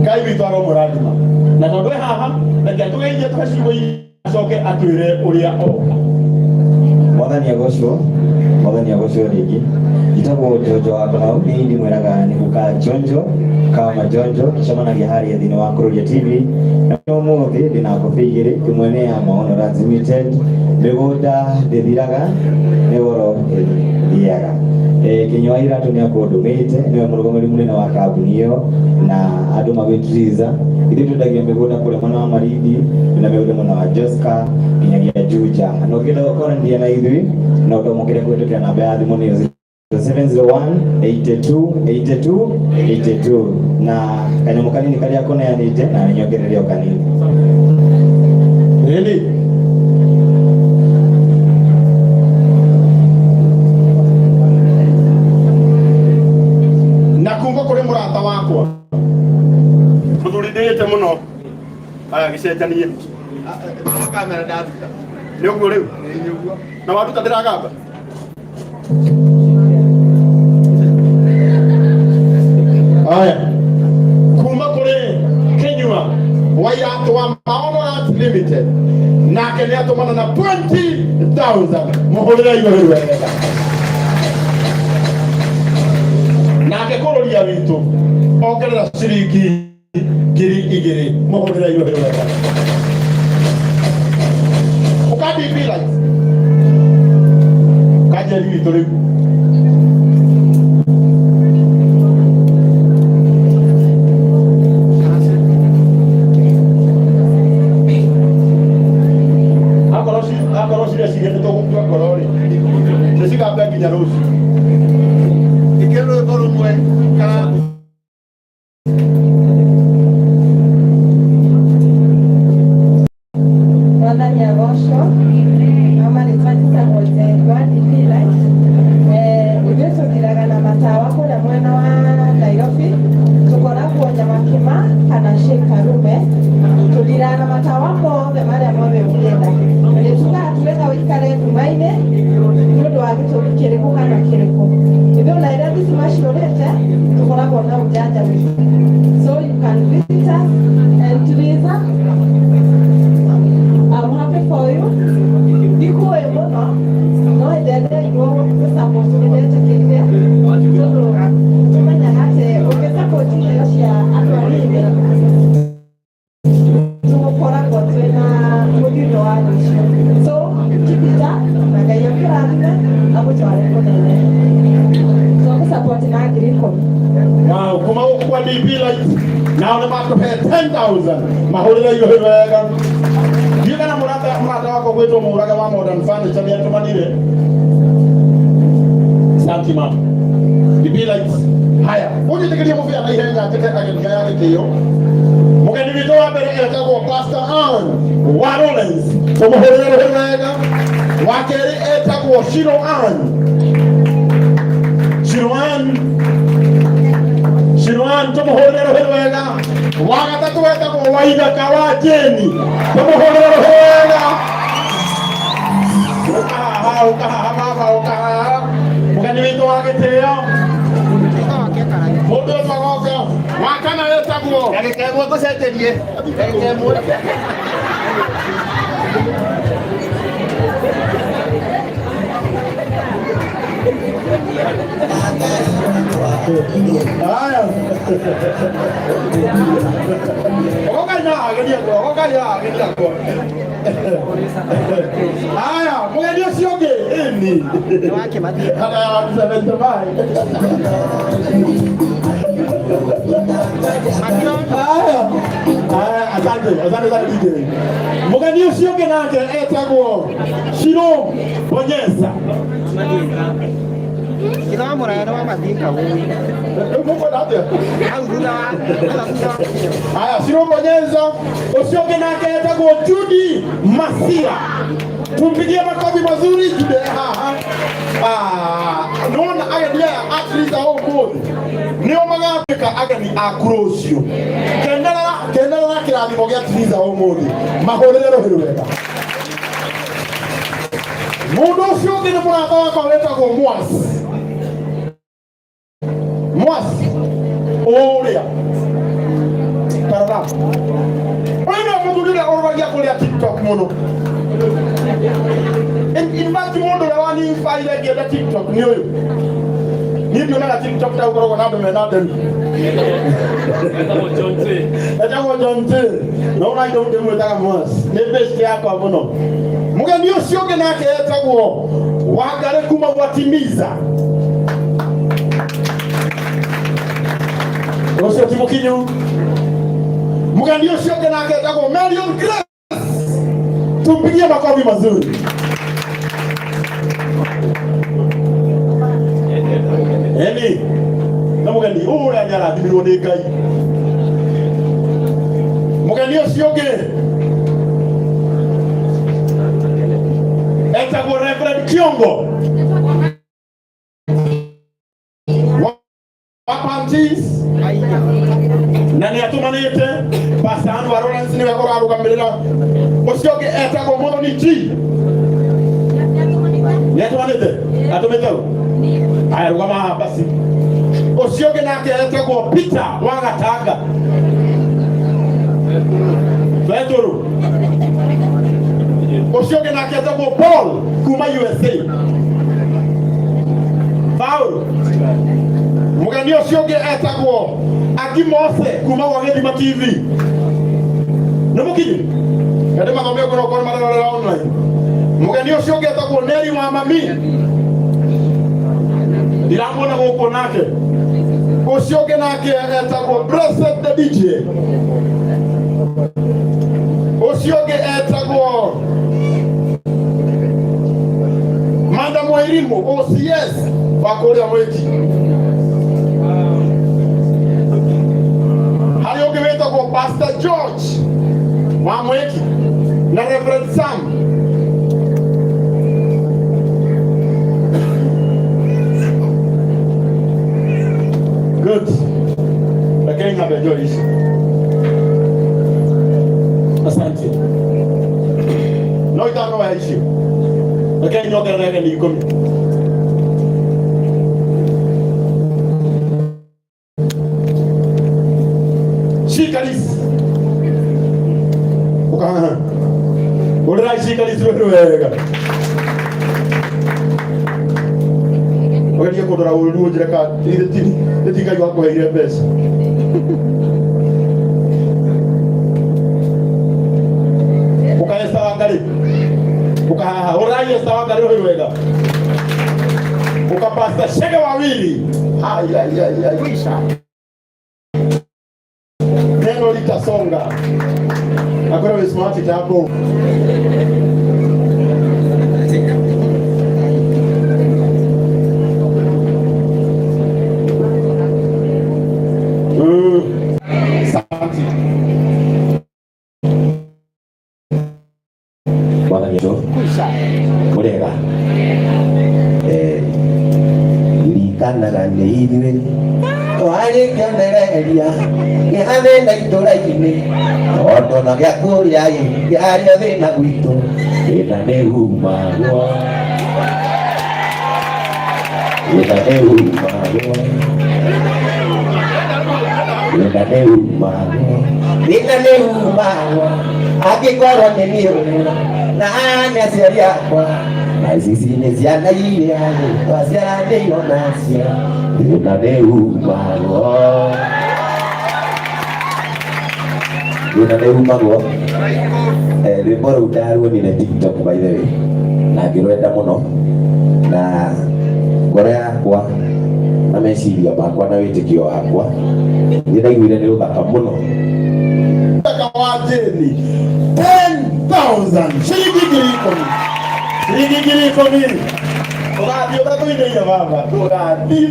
Speaker 1: Ngai witũ aromũrathima na tondũ e haha reke tũgeithie tũgaciugo acoke atwĩre ũrĩa oka.
Speaker 7: Mwathani agocwo rĩngĩ. Njĩtagwo Jonjo wa Kamau, nĩ ndĩmwĩraga nĩ gũka Jonjo kama Jonjo tũcemanagia harĩa thĩinĩ wa Kururia TV. Na ũmũthĩ ndĩna ngũbia igĩrĩ, ĩmwe nĩ ya Maono Ranch Limited, mĩgũnda ndĩthiraga nĩ goro ĩthiaga. Kinyua Iratũ nĩ akũndũmĩte, nĩwe mũrũgamĩrĩri mũnene wa kambuni ĩyo na andũ magwĩtiriza. Ithuĩ twendagia mĩgũnda kũrĩa mwena wa Marindi na mĩgũnda mwena wa Joska nginyagia Juja. Na ũngĩenda gũkorania na ithuĩ no ũtũmũkĩre kũhĩtũkĩra namba ya thimũ nĩyo 701-82-82-82 na kanyamũ kanini karĩa kũneanĩte na nĩnyongerere o kanini.
Speaker 1: Ĩni na kuma kũrĩ mũrata wakwa mũthuri ndĩĩte mũno gĩcenjanie kamera ndaruta nĩ ũguo rĩu na waruta ndĩragamba. Aya kuma kũrĩ Kinyua wa Iratũ wa Maono Ranch Limited nake nĩ atũmana na 20,000 mũhũrĩre igũrũ wega. Nake Kururia witũ ongerera ciringi ngiri 2 mũhũrĩre igũrũ wega. Ũkandibira kanjeri witũ rĩu akorwo ciria cigĩte tũgũkua ngoro rĩ nĩcigambe nginya rũciũ ikĩrũĩko rũmwe kana
Speaker 8: Mwathani agocwo ama nĩtwatitagwo Njengwa Ndibira. Ithuĩ tũthiraga na matawa kũrĩa mwena wa Nairobi, tũkoragwo Nyamakima kana Shekarume. Tũthiraga na matawa mothe marĩa mothe ũngĩenda. Nĩtugaga twĩna ũikare nduma-inĩ nĩũndũ wa gĩtũmi kĩrĩkũ kana kĩrĩkũ. Ithuĩ ona rĩrĩa thitima ciũrĩte tũkoragwo na ũnjanjamũri. So you can visit us and Teresa, I'm happy for you. Ndikuwe mũno no endelee support nĩndetĩkĩrire tondũ tũmenyaga atĩ ũngĩ-support icio cia andũ anini tũgũkoragwo twĩna mũthiũrũrũko wa rũciũ. So Jupiter na Ngai akũrathime agũtware kũnene. Tũgũsupport na ngiri 10.
Speaker 1: Wow, kuma gũkũ kwa DP Light nao nĩ makũhe 10,000 mahũrĩre igũrũ wega. Ndiũ kana mũrata wako gwĩtwo Mũrage wa Modern Furniture nĩ atũmanire. Santi mama. DP Light. Haya, ũnjĩtĩkĩrie mũbĩa na ihenya njĩke ageni aya gĩtĩo. Mũgeni witũ wa mbere etagwo Pastor Aaron wa Lawrence. Tũmũhũrĩre wega. wakeri etagwo Shiroan tumuhorera wega. Wagatatu etagwo Waithaka wa Jeni tumuhorera wega. Ukaha mugani witũ wa gĩtĩo mũndũ ũtagwo wakana etagwo gagĩkegwo ngũcenjerie gagĩkemwe haya haya mugeni ũcio ũngĩ ĩni asante DJ. Mugeni ũcio ũngĩ nake etagwo Shiro Bonyeza.
Speaker 9: Kita murah wa mathika wewe.
Speaker 1: Muko nate. Haya, Shiro Bonyeza. Ũcio ũngĩ nake etagwo Judy Masia. Tumpigie makofi mazuri Judy haha. Nona ageni athletes ao mũthĩ nĩo magatuĩka ageni a kũrũciũ. Kenera kĩrathimo gĩa athletes ao mũthĩ mahũrĩre rũhĩ wega. Mũndũ ũcio ũngĩ nĩ mũrata wakwa wĩtagwo Mwasi ũrĩa tarara ũyũ nĩ mũthuri ũrĩa ũrũgagia kũrĩa TikTok mũno. In fact, mũndũ ũrĩa wanifaire ngĩenda TikTok nĩ ũyũ. Niĩ ndionaga TikTok ta ũkoragwo na andũ mena ndemi. Etagwo John T. No ũna indo ndĩmwĩtaga Mwasi. Nĩ best yakwa mũno. Mũgeni ũcio ũngĩ nake etagwo Wangari kuma gwatimiza. Ũcio ti mũkinyu. Mũgeni ũcio ũngĩ nake etagwo Marion Grace. Tumpigie makofi mazuri. Eni, na mũgeni ũrĩa nĩarathimirwo nĩ Ngai. Mũgeni ũcio ũngĩ etagwo Reverend Kiongo wa Pantis na nĩatũmanĩte Pastor Anwar Lawrence nĩwe ũrarũgamĩrĩra. Ũcio ũngĩ etagwo Muthoni G. Nĩatũmanĩte atũmĩte aya rũgama haha basi. Ũcio ũngĩ nake etagwo Peter wa Gatanga. Petro. Ũcio ũngĩ nake etagwo Paul kuma USA. Paul. Mũgeni ũcio ũngĩ etagwo Agimose kuma gwa Gĩthima TV. Nĩ mũkinyu? Gandĩ mathome ũkorwo kwa mararora online. Mũgeni ũcio ũngĩ etagwo Neri wa Mami. Ndiramwona gũkũ nake. Ũcio ũngĩ nake etagwo Blessed the DJ. Ũcio ũngĩ etagwo Madam Wairimu OCS wa kũrĩa Mwĩki. Harĩ ũngĩ wĩtagwo Pastor George wa Mwĩki na Reverend Sam. Good. Lakini ngabejua ishi. Asante. No itano wa ishi. Lakini nyoka rege ni 10. Shikaris. Ukaha. Ora shikaris wewe. Wakati yako dora ulu jiraka ile tika yako ile pesa. Ukaesa Wangari. Ukaha Ora esa Wangari wewe. Ukapasta shege wawili. Ai. Kuisha. Neno litasonga. Akora wewe smart hapo.
Speaker 7: Murega
Speaker 10: Likanaga nĩ ithuĩ twarĩkĩonereria gĩhathĩna itũra-inĩ tondũ na gĩa kũrĩa gĩarĩa thĩna gwitũ thĩna nĩ humagwo thĩna nĩ humagwo thĩna nĩ humagwo thĩna nĩ humagwo angĩkorwo nĩ niĩ ũrĩra na nĩ aciari akwa na ici nĩ ciana iria twaciaranĩirwo nacio thĩna nĩ humagwo thĩna nĩ humagwo. Rwĩmbo rũu ndaruonire TikTok by the way na ngĩrwenda mũno na ngoro yakwa na meciria makwa na wĩtĩkio wakwa nĩ ndaiguire nĩ rũthaka mũno.
Speaker 1: Wajeni 10,000 shilingi ngiri ikũmi tũgathiĩ ũgatũinĩire baba tũgathiĩ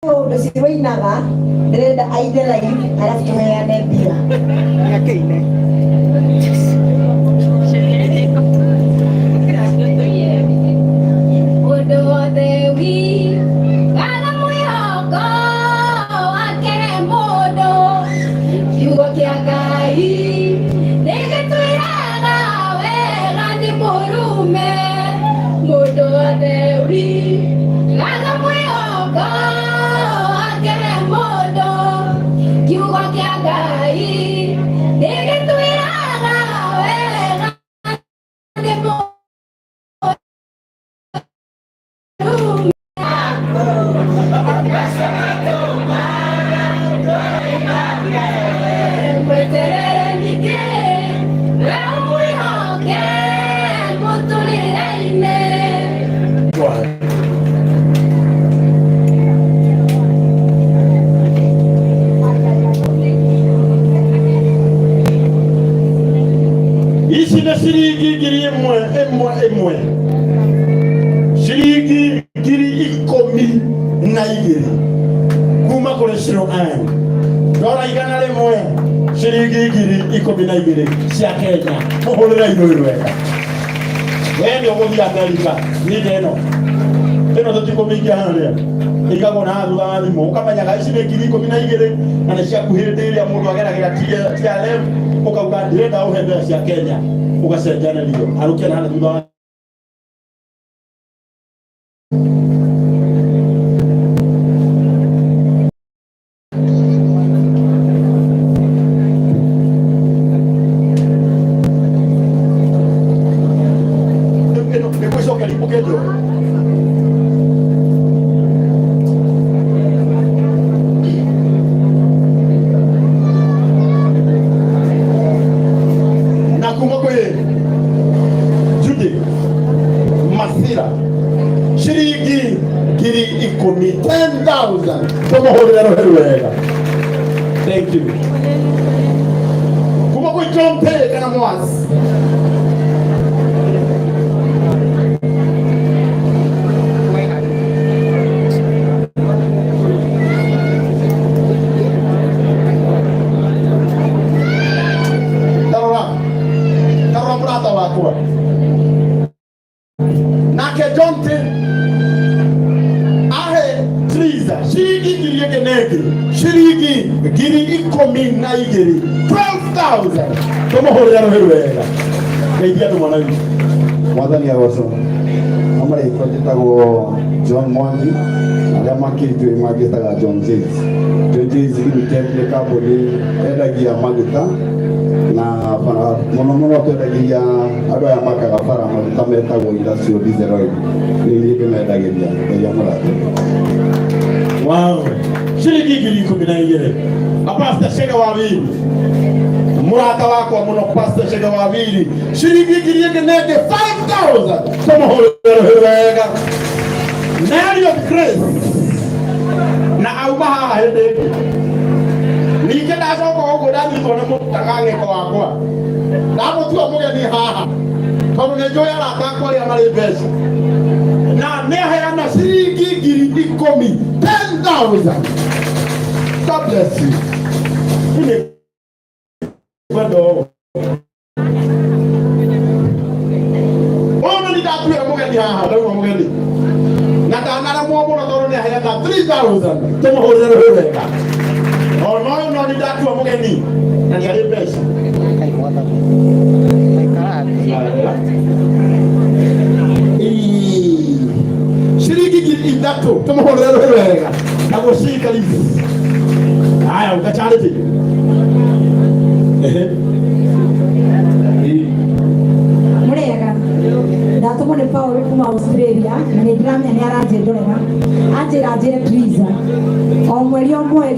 Speaker 8: ũndũ ciroinaga ndĩrenda ainde live arabu tũheane mbia nyakĩine
Speaker 6: ũndũ wothe kana mwĩhoko wake mũndũ kiugo kĩa Ngai nĩgĩtwĩraga wega nĩ mũrume mũndũ wothe kana mwĩhoko wake mũndũ kiugo kĩa Ngai nĩgĩtwĩraga wega nĩ mũrume
Speaker 1: ici nĩ ciringi ngiri ĩmwe ciringi ngiri ikũmi na igĩrĩ kuma kũrĩ Shiro Ann ndora igana rĩmwe ciringi ngiri ikũmi na igĩrĩ cia Kenya mũhũrĩre igũrũ wega we nĩ ũgũthiĩ Amerika niĩ ĩno tũtikũmĩikia harĩa ĩigagwo na thutha wa thimũ ũkamenyaga ici nĩ ngiri ikũmi na igĩrĩ na nĩ ciaku hĩndĩ ĩrĩa mũndũ ageragĩra TRM ũkauga ndĩrenda ũhe mbeca cia Kenya ũgacenjanĩrio arũkia na thutha wa shilingi ngiri ikũmi 10,000 tũmũhũrĩre rũhĩ wega. Thank you. Kuma kwĩ John Pay kana Mwasi tarora mũrata wakwa nake John Pay shilingi ngiri ĩngĩ shilingi ngiri ikũmi na igĩrĩ 12,000 tũmũhũrĩre rũhĩ wega. Ngeithia andũ mwana witũ.
Speaker 11: Mwathani agocwo. Amarĩkwo njĩtagwo John Mwangi arĩa makĩritwe magĩtaga John James. John James Limited nĩ kambuni endagia maguta na mũno mũno twendagia andũ aya makaga bara maguta metagwo industrial diesel oil. Nĩ iria ndĩmendagĩria ngeithia mũrata.
Speaker 1: Wow, shilingi ngiri ikũmi na igĩrĩ. Pastor Shega Wawiri mũrata wakwa mũno Pastor Shega Wawiri shilingi ngiri ĩngĩ 5,000 tũmũhũrĩre rũhĩ wega. Mary of Grace na auma haha hĩndĩ ĩngĩ ningĩ ndacoka ũguo ndanyitwo nĩ mũtang'ang'ĩko wakwa ndamũtua mũgeni haha tondũ nĩ njũĩ arata akwa arĩa marĩ mbeca na nĩ aheana shilingi ngiri ikũmi 10,000. God bless you. haha ndio mugeni na kana mwomo na toro ni haya 3000 tomo hore wega ono no ni datu mugeni na ni ale pesa shilingi idatu tomo hore wega hapo shika hivi haya ukachariti
Speaker 12: murega ndatumwo ni Paul kuma Australia na ni ndiramenya ni aranjendorera anjira Triza o mweri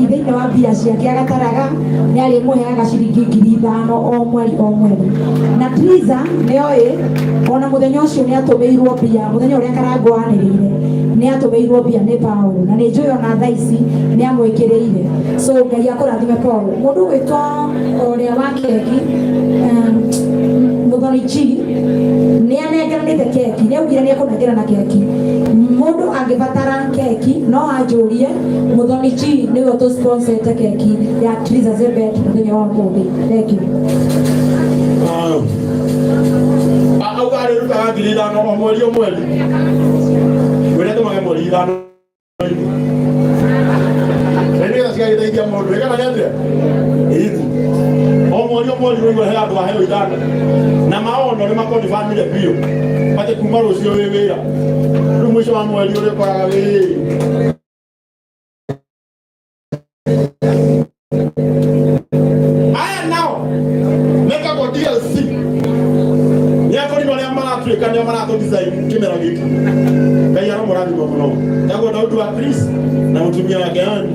Speaker 12: thiini wa mbia ciake agataraga ni ari muheaga ciringi 5,000 o mweri na Triza ni oi ona muthenya ucio ni atumeirwo mbia muthenya uria Karangũ anirire ni atumeirwo mbia ni Paul na ni njui ona thaa ici ni amwikireire so Ngai akurathime Paul mundu gwitwo uria wa keki Muthoni Chi ni anengeranite keki ni augire ni akunengerana keki mundu angibatara keki no anjurie Muthoni Chi ni we to sponsor keki ya Triza Zebet muthenya wa muthi thank you
Speaker 1: augare ruta ngiri 5 o mweri wele tumage mweri 5 ndio nasikia itaingia mundu ekana nyandre hivi o mweri wengo hela ndo hayo 5 na maono ni makoni family pio pate kumaro sio wewera mwisho wa mweri ule kwa wewe aya nao meka kwa DLC ni hapo ni wale ambao Afrika ndio maana to design kimera gitu kaya na moradi kwa mno tangu Daudi wa Chris na mtumia wake yani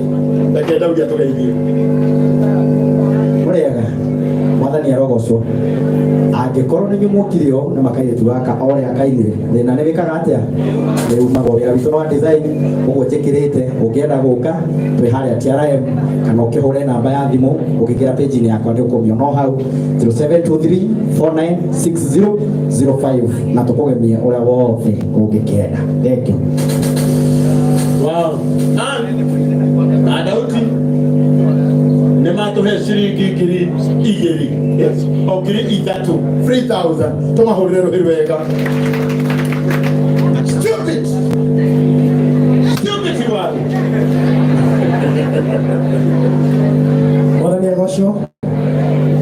Speaker 1: lakini Daudi atoka hivi
Speaker 3: murega mwathani arogocwo angikorwo ni nyumukirio na makairetu gaka ore akainire thina ni wikaga atia ni umaga wira witu no design uguo njikirite ungienda guka twi haria TRM kana ukihure namba ya thimu ukikira page ni yakwa ni ukumio no hau 0723496005 na tukugemia uria wothe ungikenda thank you
Speaker 1: wow na Daudi nemato he shiringi ngiri 2 yes o ngiri 3000 toma horero wega stupid one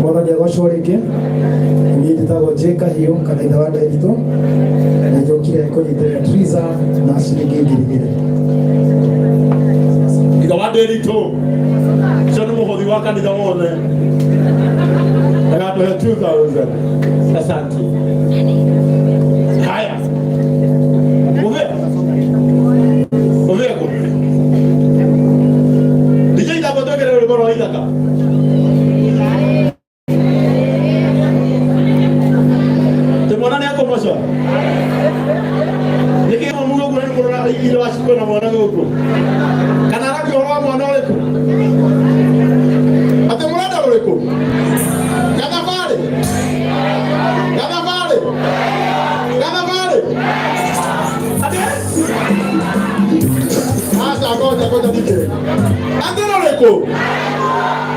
Speaker 13: mwana agocwo rĩngĩ niĩ njĩtagwo Jeka hiyo kana ithe wa Nderitu na njokire kũnyitĩrĩra Triza na ciringi 2,000
Speaker 1: ithe wa Nderitu cio nĩ mũhothi wa kanitha wothe agatuhe 2,000 asante haya uveko DJ ndabotokere ulikuwa na idaka temona yako mosho nikiwa mungu kuna kuna ile washiko na mwana huko kana raki wa mwana wako atemulada wako kada vale asa ngoja dike adero wako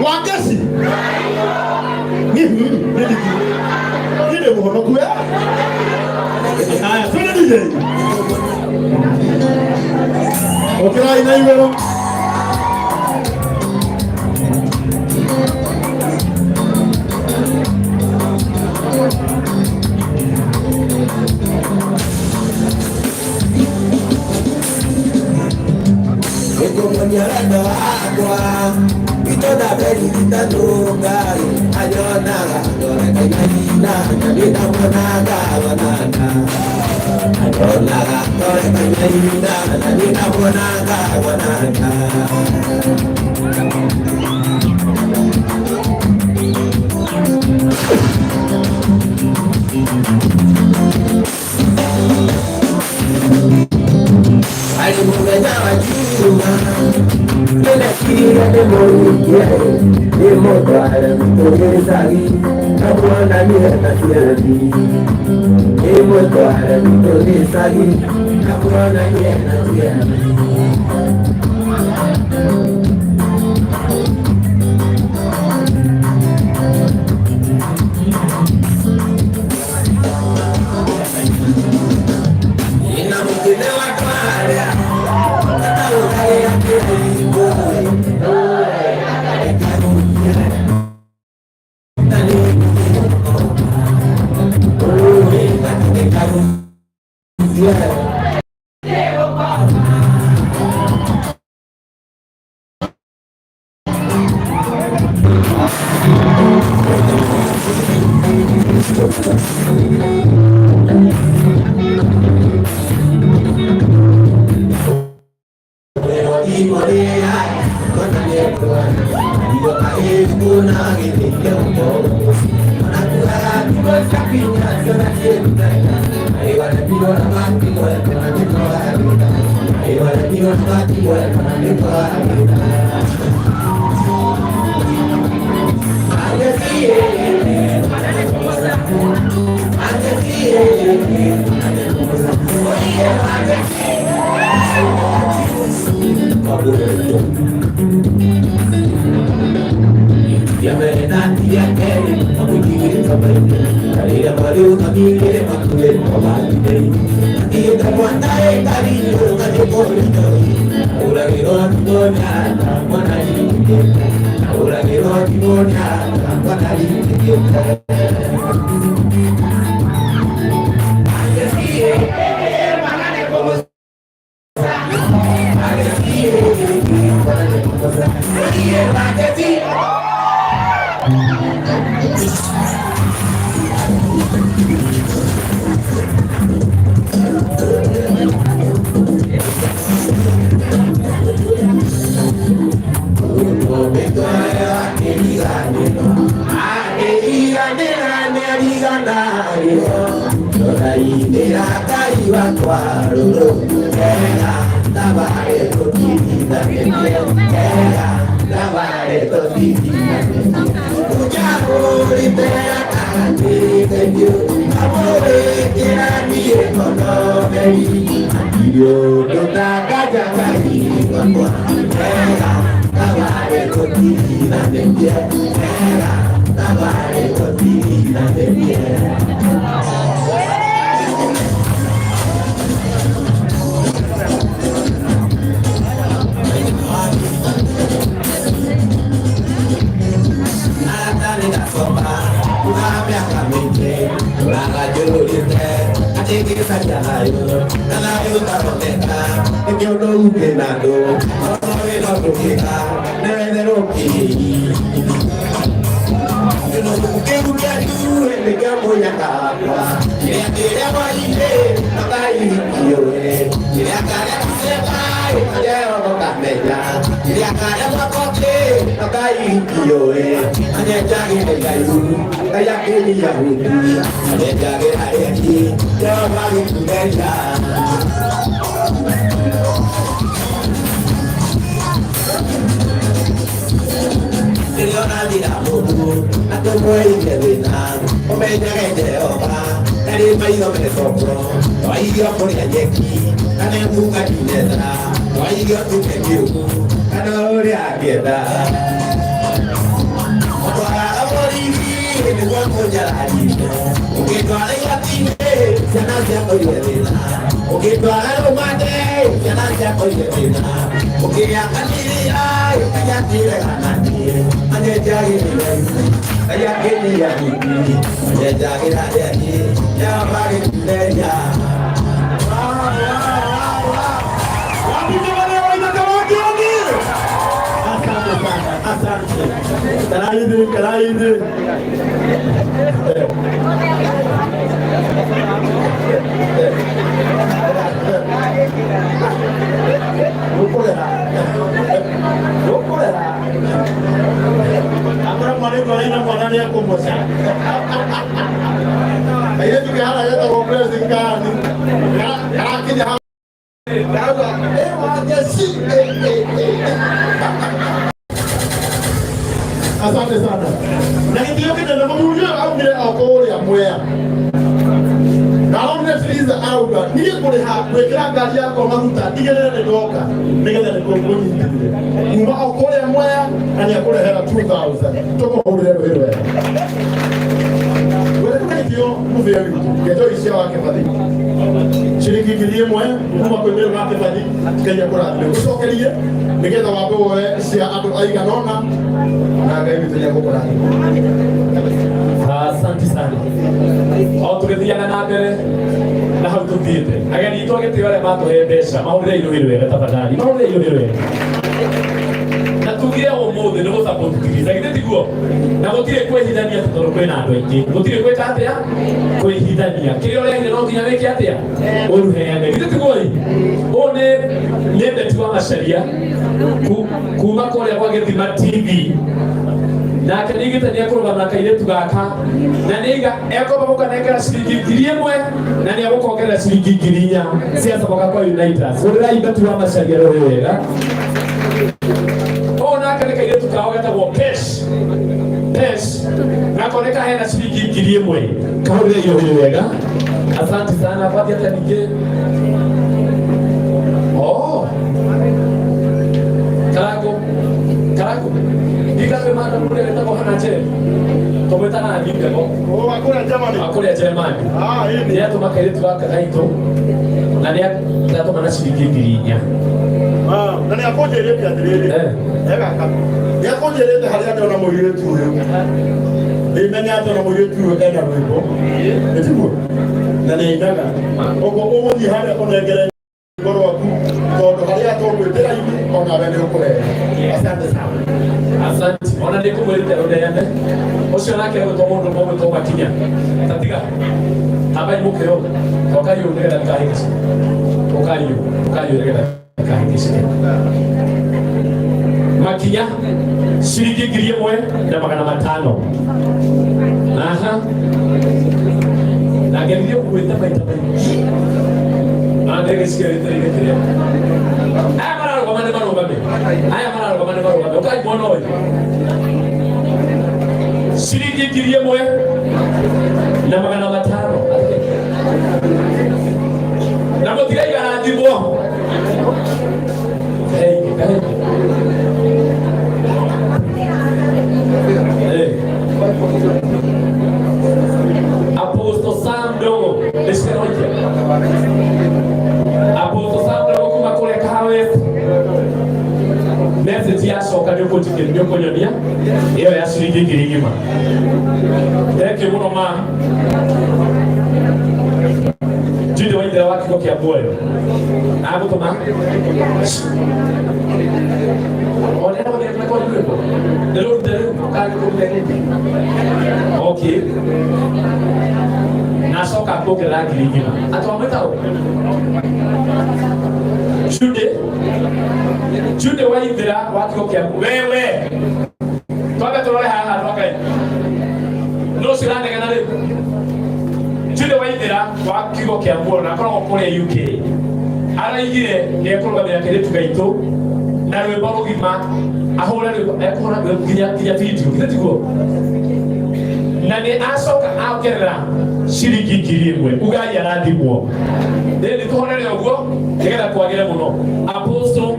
Speaker 1: wakesi Nile mkono kwa haya twende DJ okay ina hivyo
Speaker 14: Nyaranda agwa itoda beli ditandungai ayonaga dore kayina nabina monaga banana ayonaga dore kayina nabina monaga banana ali mumenya wajuma Nena kiri ade mori yai, ni modara mtore sagi, nabuana ni hata kiadi. Ni modara mtore sagi, nabuana ni hata kiadi.
Speaker 1: Asante sana. Na ndio kitu ndio mmoja au vile akori ya mwea. Naomba sikiliza auga. Nije kule hapo wekera gari yako mafuta digelele ndoka. Digelele kongoni. Kuma akori ya mwea na ni akori hela 2000. Toko ule leo. Wewe ndio move ya vitu. Ndio ishia wake fadhili. Shiriki kilimo kuma kwendele wake fadhili. Kenya kula. Usokelie. Nigetha wabo cia andu aiganona na ngai witenya gukora.
Speaker 2: Asante sana. O tugithiana na mbere na hau tuthiĩte ageni itũ agĩtĩ arĩa matũhe mbeca maũrĩre inyuĩ wega tafadhali maũrĩre inyuĩ wega na tugire ũmũthĩ nĩ gũtambũtikiriza githĩ tiguo na gũtirĩ kwĩhithania tondũ kwĩna andũ aingĩ gũtirĩ gwĩka atĩa kwĩhithania kĩrĩa ũrehire no nginya wĩke atĩa ũruheane githĩ tiguo ũũ nĩ Beti wa Macharia kuma kũrĩa gwa Gĩthima TV nake nĩigĩte nĩekũrũgama na kairĩtu gaka na nĩiga ekwamba gũkanengera ciringi 1,000 na nĩegũkongerera ciringi 4,000 cia Saboka kwa Unitas ũrĩrai Beti wa Macharia rũĩ wega ũũ nake nĩ kairĩtu kao getagwo Pesh nakoneka hena ciringi 1,000 kahũrĩrai rũĩ wega asante sana kwati hata ningĩ Karago dikasema mada mule letako hana je tometana na dinga ko akule Germany hii ni yato makailetu waka haito na ni yato mana shilingi 2,000
Speaker 1: na ni akoje pia direde kaka ya koje lete hali hata na moyo wetu huyo imeni hata na moyo wetu enda rwimbo etibu na ni ndaga ogo ni hali akonegere ngoro waku tondu haria tugwitira ini ona we ni ukure asante sana
Speaker 2: asante ona ndiko mwirite udeane ucio nake gutwo mundu mwe to makinya tatiga abai mukeo okayo ndega kahikisi okayo ndega kahikisi makinya shilingi 1,500 aha na ngerio kuita baita Ande kesikia itu. Ayah mana lu kemana? Okai bono. Shilingi 1,500. Namo tiga ikan di bawah. Apostol Sam Dogo, Desperoja. Apostol Sam Dogo kuma kule kawe. Message ya soka nyoko tikeni nyoko nyonia. Iyo ya shilingi 1,000. Thank you muno ma. Jude wa indira waki kwa Kiamboyo. Abu toma. Olha o que kwa yuko. Delo kali kumleni. Okay. Nasoka poke la 1,000. Atwameta o. Jude wa indira waki kwa Kiamboyo. Wewe. Toka tolole haha toka. No silande kanale. Jude wa indira waki kwa Kiamboyo na kwa kule UK. Ara igire ne kurugabira keretu gaito. Na rwimbo rugima ahora ekora nginya video gitiguo na ni asoka agerera shilingi 1,000 ugai arathimwo ndi tuhonere uguo ndigera kwagire muno Apostle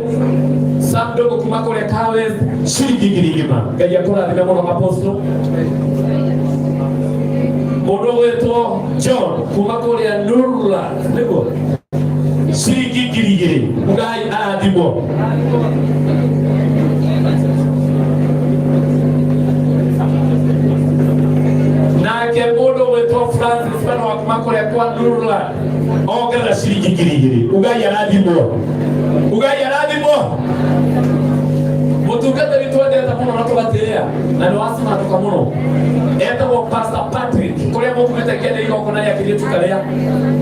Speaker 2: Sam Dogo kuma kule kawe shilingi 1,000 ngai akurathime muno Apostle mundu wetwo John kuma kule Nurla niguo shilingi 2,000 ugai arathimwo nake mundu wetwo Francis kana wakuma kule kwa Nurla ongera shilingi 2,000 ugai arathimwo mutungata bitwendeta muno natubatiria na ni wasima tuka muno etagwo Pastor Patrick kuria mukumete kende igokona ya kiritu karia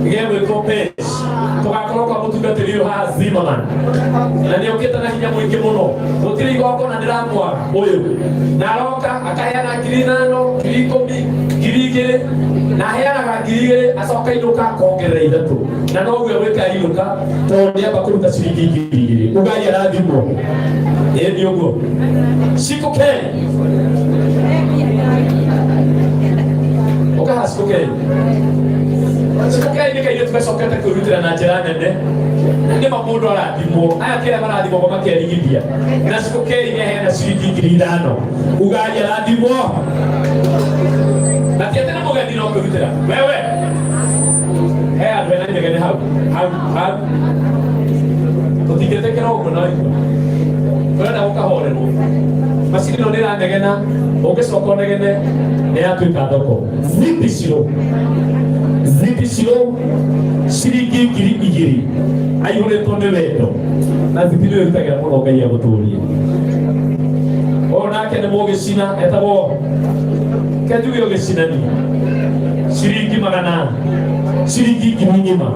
Speaker 2: igewe kopes tugakorwo kwa mutungatiri uyu haha Zimmerman na ni ukita na hinya mwingi muno gutiri igokona ndiramwa uyu na aroka akaheana 5,000 10,000 2,000 na heanaga 2,000 acoka inuka akongerera 3 na noguo gwika inuka tondu niamba kuruta shilingi 2,000 ugai arathimwo ni uguo siku ke okaha siku ke ni kaire tukacokete kwirutira na njira nene ni mamundu arathimwo aya kira marathimwo kwa makerigithia na siku ke ni hena shilingi 5,000 ugai arathimwo na tiatena mugeni no kwirutira wewe andu ena ndegene hau tutingetekera uguo na urenda gukahorerwo macini no ndirandegena ungicoka unegene ni yatuika thoko zipiciro ciringi 2,000 aihũrĩtwo nĩ wendo na thikirĩ rĩrutagĩra mũno Ngai agũtũũrie. Nake nĩ mũgĩcina etagwo Kenjuge ũgĩcinani ciringi 100, ciringi 1,000.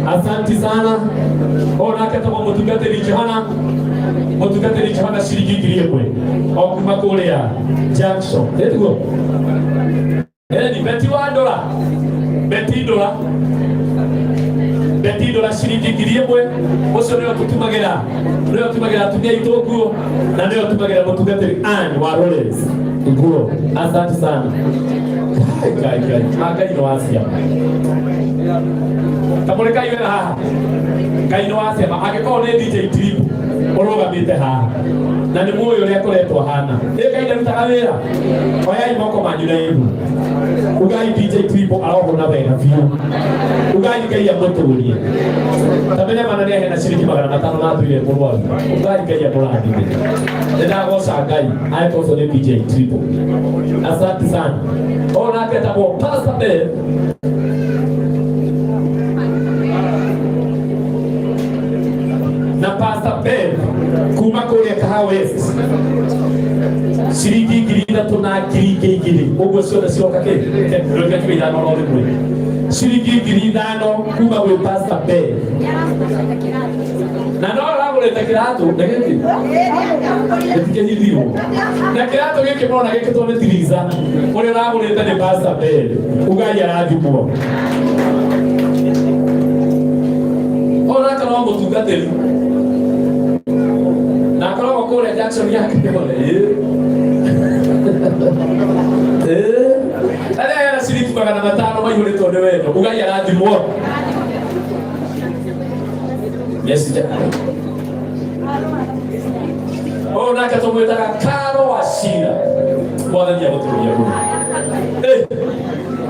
Speaker 2: Asanti sana. Nake etagwo mũtungatĩri Johana ciringi 1,000 o kuma kũrĩa Junction. Ndĩtiguo ni Beti wa Ndora, Beti Ndora ciringi 1,000. Ũcio nĩo tũtumagĩra atumia aitũ nguo na nĩo tũtumagĩra mũtungatĩri Ann wa Rollins nguo. Asante sana. Ngai nĩ waciama. Tamũrĩkai wĩra haha. Ngai nĩ waciama. Angĩkorwo nĩ DJ Trip ũrũgamĩte haha na nĩ mũĩ ũrĩa koretwo hana. Ngai ndarutaga wĩra. Oyai moko manyu na igũrũ. Ugai DJ Trip arohona wega biũ. Ugai Ngai amũtũũrie. Tamene mana nĩ ahena ciringi 500 na atũire mũrwaru. Ugai Ngai amũrathime. Nĩndagoca Ngai aĩkoco nĩ DJ Trip. Asante sana. Nake etagwo Pastor Beth na Pastor Beth kuma kũrĩa Kaha West ciringi 3,000 na 2,000. Ũguo ciothe ciroka ithano no rĩmwe. Ciringi 5,000 kuma gwĩ Pastor Beth. Na no ũragũrĩte kĩratũ gĩtikĩnyithirwo na kĩratũ gĩkĩ mũrona gĩkĩtwo nĩ Tiriza ũrĩa ũragũrĩte nĩ Pastor Beth. Ugai arathimwo. Nake no mũtungatĩri na akoragwo kũrĩa Junction yake arĩa hena ciringi 500 maihũrĩtwo nĩ wendo. Ugai arathimwo. Yes, nake tũmwĩtaga Karo Wachira. Mwathani agũtũũrie mũno.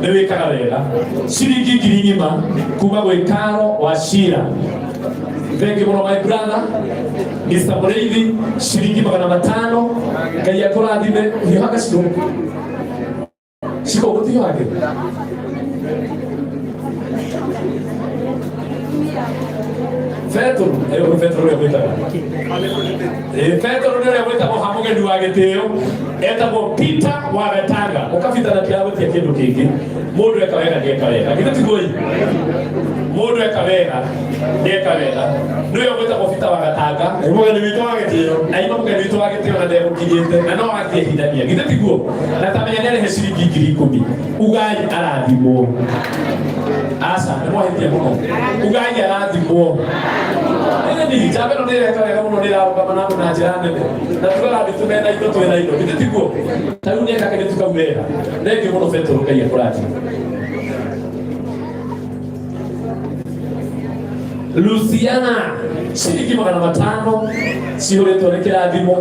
Speaker 2: Nĩ wĩkaga wega. Ciringi 1,000 kuma gwĩ Karo Wachira. Thank you mũno my brother. Mr. Mũrĩithi ciringi 500. Ngai akũrathime. Ũhiũhaga ciko gũtiũhage. Petro ũrĩa gwĩtaga Petro ũrĩa gwĩtagwo ha mũgeni wa gĩtĩo etagwo Peter wa Gatanga. Ũkabitana tiagũtia kĩndũ kĩngĩ. Mũndũ eka wega ndeka wega. Githĩ tigoi mũndũ eka wega ndeka wega. Nĩwe gwĩtagwo Peter wa Gatanga mũgeni witũ wa gĩtĩo na ima mũgeni witũ wa gĩtĩo na ndegũkinyĩte na no angĩhithania. Githĩ tiguo na tamenya nĩarĩhe ciringi 10,000. Ugai arathimwo. Asa nĩ mwahĩtia mũno. Ugai arathimwo. Nĩ njamba ĩno nĩreka wega mũno nĩrarũgama na andũ na njĩra nene na tũgara twĩna indo twĩna indo. Githĩ tiguo ta rĩu nĩeka kĩrĩtu kau wega. Thengiũ mũno Petro. Ngai akũrathime. Luciana ciringi 500 cihũrĩtwo nĩ kĩrathimo.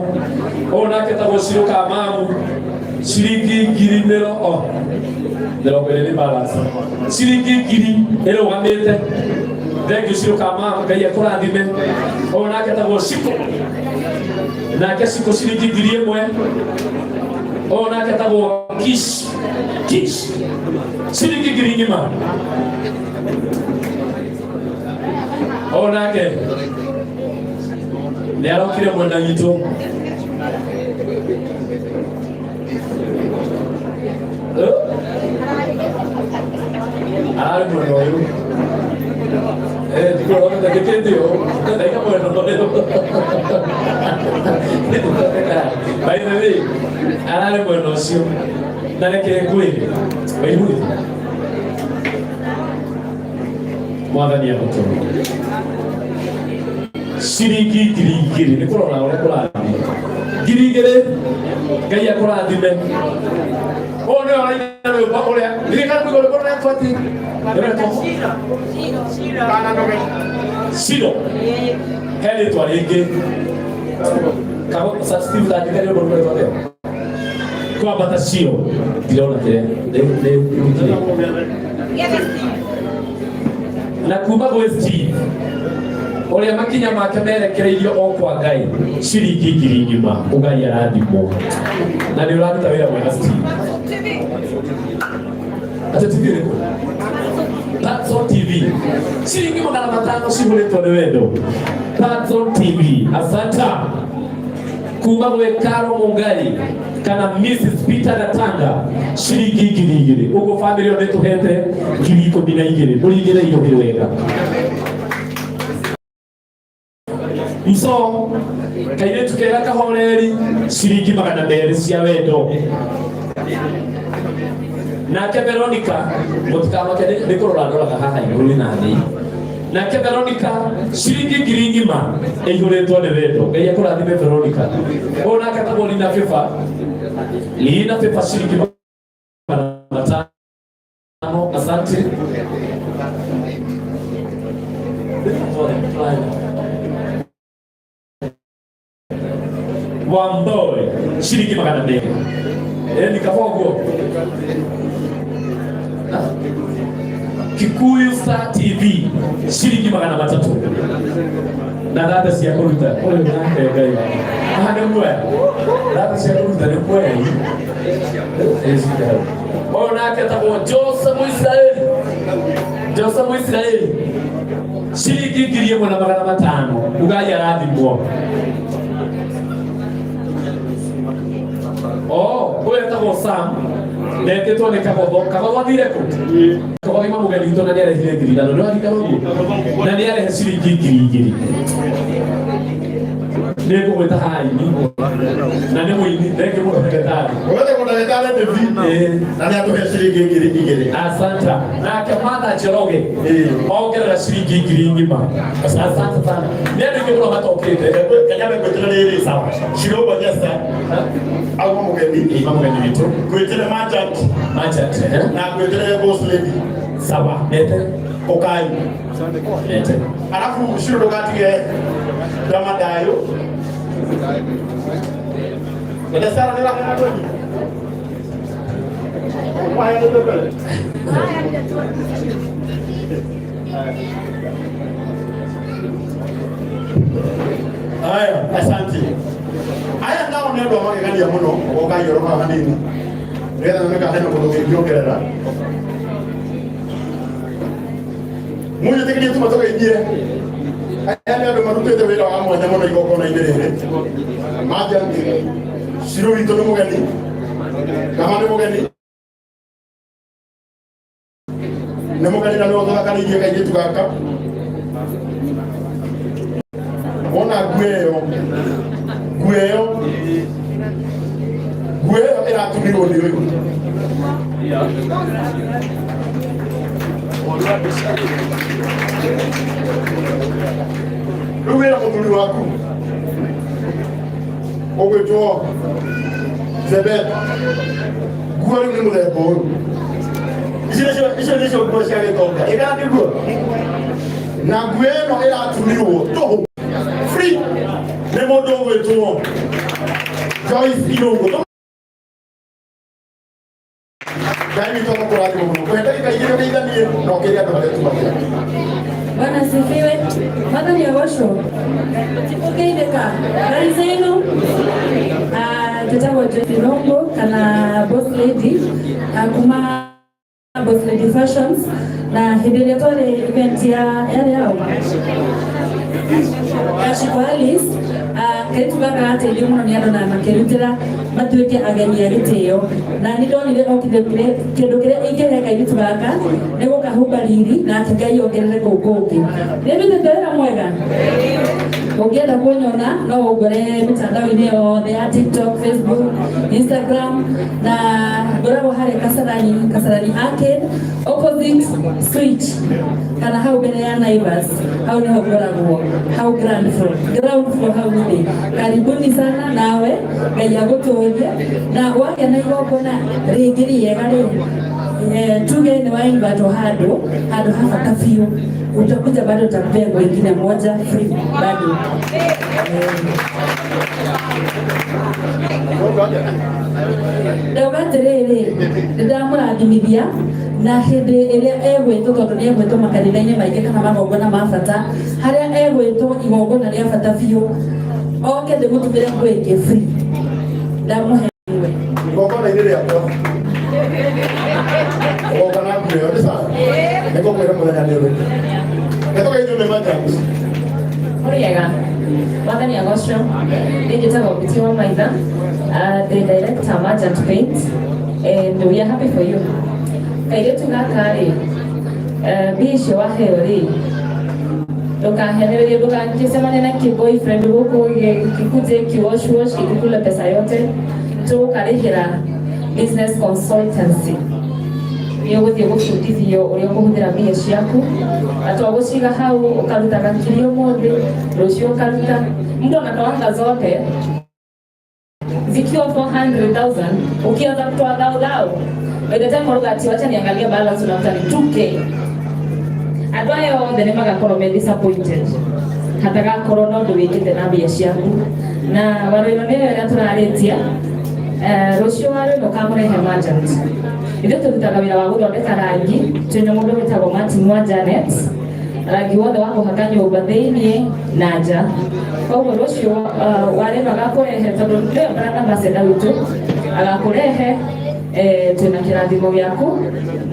Speaker 2: Nake etagwo Shiro Kamamu ciringi 20,000 balance. Ciringi 1,000 ĩrũgamĩte. Thank you Shiro Kamamu. Ngai akũrathime. Nake etagwo Shiko. Nake Shiko ciringi 1,000. Nake etagwo Kish ciringi 1,000. Nake nĩ arokire mwena witũ. Ararĩ mwena ũyũ. Ndikoragwo ndagĩkĩndio ndaiga mwena ũyũ. By the way, ararĩ mwena ũcio na reke ngwĩre waiguire. Mwathani agũtũũrie. Ciringi 2,000 nĩ kũrora ũrĩa kũrathime. 2,000 Ngai akũrathime. Nĩ oraina rwĩmbo ũrĩa ririkana kũigua rwĩmbo rũrĩa twati Shiro he rĩtwa rĩngĩ Steve tandĩka rĩmbo rũrĩa twateo kwambata Shiro ndirona kĩrĩa na kuma gwĩ Steve ũrĩa makinya make merekereirio o kwa Ngai ciringi 1,000. Ugai arathimwo na nĩ ũraruta wĩra mwega Steve. Ata TV rĩkũ Patson TV. Shilingi 500 cihuritwo ni wendo. Patson TV. Asanta. Kuma mwekaro Mungai kana Mrs. Peter Gatanga shilingi 2,000. Ugo family one tuhete 12,000. Muligire iyo wega. Iso kaire tukera kahoreri shilingi 200 cia wendo. Nake Veronica mutikama kene nikorora ndora haha iguru na thii. Nake Veronica shilingi 1,000 ihuretwo ni wendo. Ngai akurathime Veronica. Ona katabo lina FIFA. Lina FIFA shilingi 500. Asante. Wamboe shilingi 200. Nikafogo Kikuyu Star TV shilingi 300. Na data si ya kuruta. Ole na ngai. Hana mwe. Data si ya kuruta ni kweli. Ona katabo Joseph Israel. Joseph Israel. Shilingi 1,500. Ugaya radhimwo. Oh, wewe kama Sam, ndio tuone kama wadire ko. Kama imamu gani ndo nani ale hile gili, ndio hadi kama huko. Nani ale shilingi 2,000. Ndio kwa tahai ni. Nani mwini, ndio kwa tahai. Wewe kwa tahai ndio vipi? Nani atoa shilingi 2,000. Asante. Na kama Njoroge, maongera shilingi 2,000. Asante sana. Ndio kwa matokete. Kanyabe kwa tele sawa. Shiroba jasa. Au mambo gani vitu kuitele majat na kuitele boss lady sawa nete okai nete alafu shiro dokati kama dayo ndio sara nila waya ndio bele haya asante. Aya nao nendo amake kandi ya muno okayoro ha hanini. Reda naka hano ko ngiogerera. Munye tekini tuma toka ingie. Aya ndio marutete wera wa mwanya muno igoko na iberere. Maja shiro ito no mugani. Kama no mugani. Nemo gani na no toka kali je kaje tukaka. Ona Gueo era atumirwo ni uyu. Ruwera muthuri waku. Ogwetwo Zebet. Guo ni muthemba uyu. Icio nguo cia gĩtonga. Ĩgandi guo. Na nguo ĩno ĩratumirwo tũhũ. Free. Nĩ mũndũ ũgwĩtwo Joyce Irungu.
Speaker 15: Bwana sifiwe. Mada ni agosho. Ukiideka. Gari zenu. Tutagwa Joyce Irungu kana boss lady. Kuma boss lady fashions. Na hideli tole event ya yale yao. Ashikwalis. Kaitu baka ate ndio mwana miado na makerutira matuweke ageni ya giteo na nidonire okidekire kedokire ikereka itu baka nego kahuba riri na atagai ogerere gogoke ndio ndio mwega ogenda kuonyona no ugore mitandao-ini yothe ya TikTok, Facebook, Instagram na gorabo hare Kasarani Arcade opposite street kana hau mbere ya Naivas hau niho goragwo hau ground floor hau ni karibuni sana nawe Ngai aguturie na wake na igokona ringiri yega tuge ni waini bado hado hapa kafio utakuja bado tampego wengine moja free bado Dawaterere ndamurathimithia na hindi iria egwitwo tondu ni egwitwo makanitha-ini maingi kana magongona ma bata haria egwitwo igongona ria bata biu oke ndigutumire ngwike free ndamuhe igongona-ini riakwa igongona nguo ni sawa niko
Speaker 1: kwera muthenya ni uri etoka ithu me Majans
Speaker 15: Muriega, Wathani Agostro, Digital Optimo Maitha, the director Majant Paint, and we are happy for you. Kairetu gakari, bisho wa heori. Tukaheneleria tukakisema na kiboyfriend wako kikuje kiwash kikukula pesa yote, tukarihira business consultancy. Iyo guthie gucundithio uria kuhuthira mbia ciaku atwaguciga hau ukaruta gakirio mothe rucio ukaruta mtu anatoanga zote zikiwa 400,000 ukianza kutoa dhao by the time urugati wacha niangalie balance unafuta ni 2k adwayo the name agakorwo me disappointed hata gakorwo no nduwikite na mbia ciaku na warino ni wega turaritia rucio wari nukamurehe Majant. Ndio tututaga wira wa guthondeka rangi twina mundu witagwo Martin wa Janet rangi wothe wa kuhaka nyumba thiini na nja koguo rucio wari magakurehe tondu ndio brand ambassador witu agakurehe twina kirathimo giaku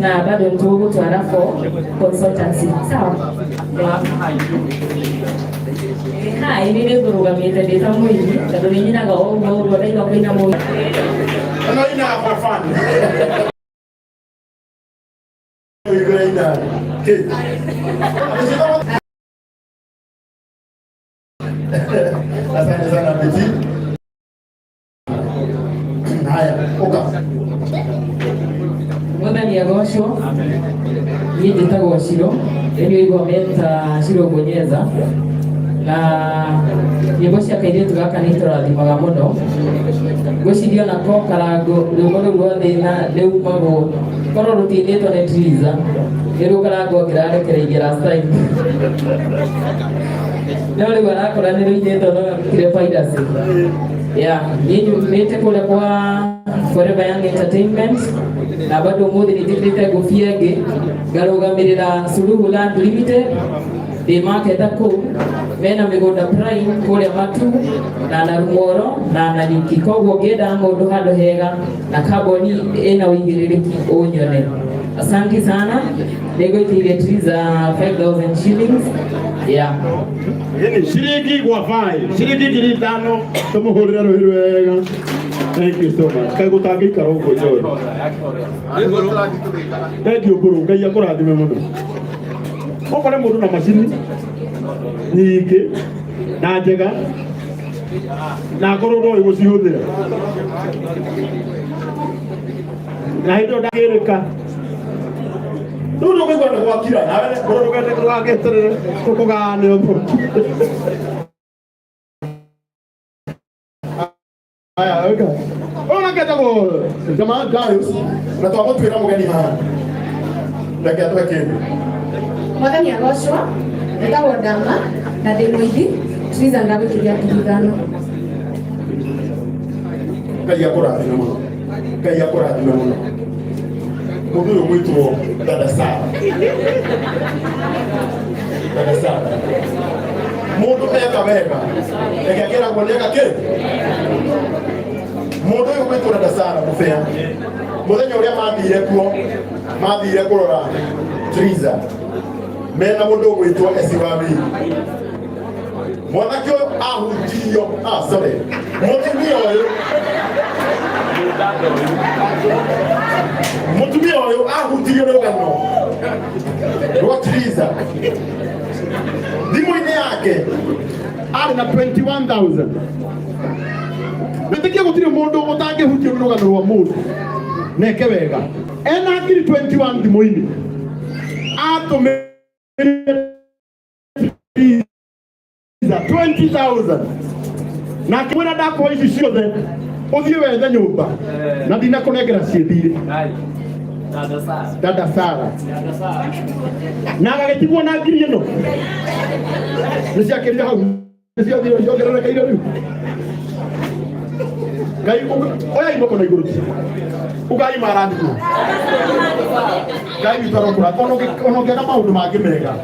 Speaker 15: na bado ntugutwara for consultancy sawa hai ni ndio rugamite ndita mwini tondu ni nyinaga o ndaiga kuina mu
Speaker 1: no ina for fun Ina okay asante sana Biti haya oka
Speaker 15: Wathani Agostro ni nditagwo Ciro ndio igwa meta Ciro Gonyeza na nyimbo cia kairitu gaka ni turathimaga muno gucirio na ko karango rugo ruothe na riu mago korwo rutinditwo ni Triza riu karango ngirarekereigira style no riu arakora ni ruinditwo no kire virus ya nite kule kwa Forever Young Entertainment na bado muthi nitikite gufia ngi ngarugamirira Suluhu Land Limited the market ako mena migunda prime kule Matu na Narumoro na Nanyuki koguo ngenda mundu handu hega na kaboni ina uigiriki unyone. Asante sana negotiate Triza 5,000 shillings yeah
Speaker 1: yeni shilingi kwa 5 shilingi 5 tumuhurira ruhiru wega. Thank you so much. Kai gutangika roko joy. Thank you guru ngai akurathime muno. Okore mundu na macini nyingi na njega na ngoro no igucihuthira na hindo ndagirika ndu kuigwa gwakira nawe ngoro ndugete twageterere tukugane uko aya oka ona ketagwo jamaa Gaius na twagutwira mugeni haha ndake atwekende
Speaker 6: Wathani Agostro ndagwo Ndama na ndi muithi Triza ndagukiria kithano
Speaker 1: Ngai akurathime muno Ngai akurathime muno mundu uyu mwitwo dada Sara mundu eka wega egagira kuoneka ki mundu uyu mwitwo dada Sara mufea muthenya uria mathire kurora Triza mena mundu gwitwo Esiwabi mwanake ahutirio sorry mutumia uyu ahutirio rugano rwa Triza thimu-ini yake ari na 21,000 nitikia gutiri mundu utangihutio rugano rwa mundu neke wega ena ngiri 21 thimu-ini atumire 20,000 na kimwira ndakwa ici ciothe uthie wethe nyumba na ndina kunengera ciithire dada Sara na agagitigwo na ngiri ino ni ciakiria hau ni ciathire ciongererekeire riu ngai oya imoko na iguru ugai marandiko ngai bitarokura kono ngega maundu mangi mega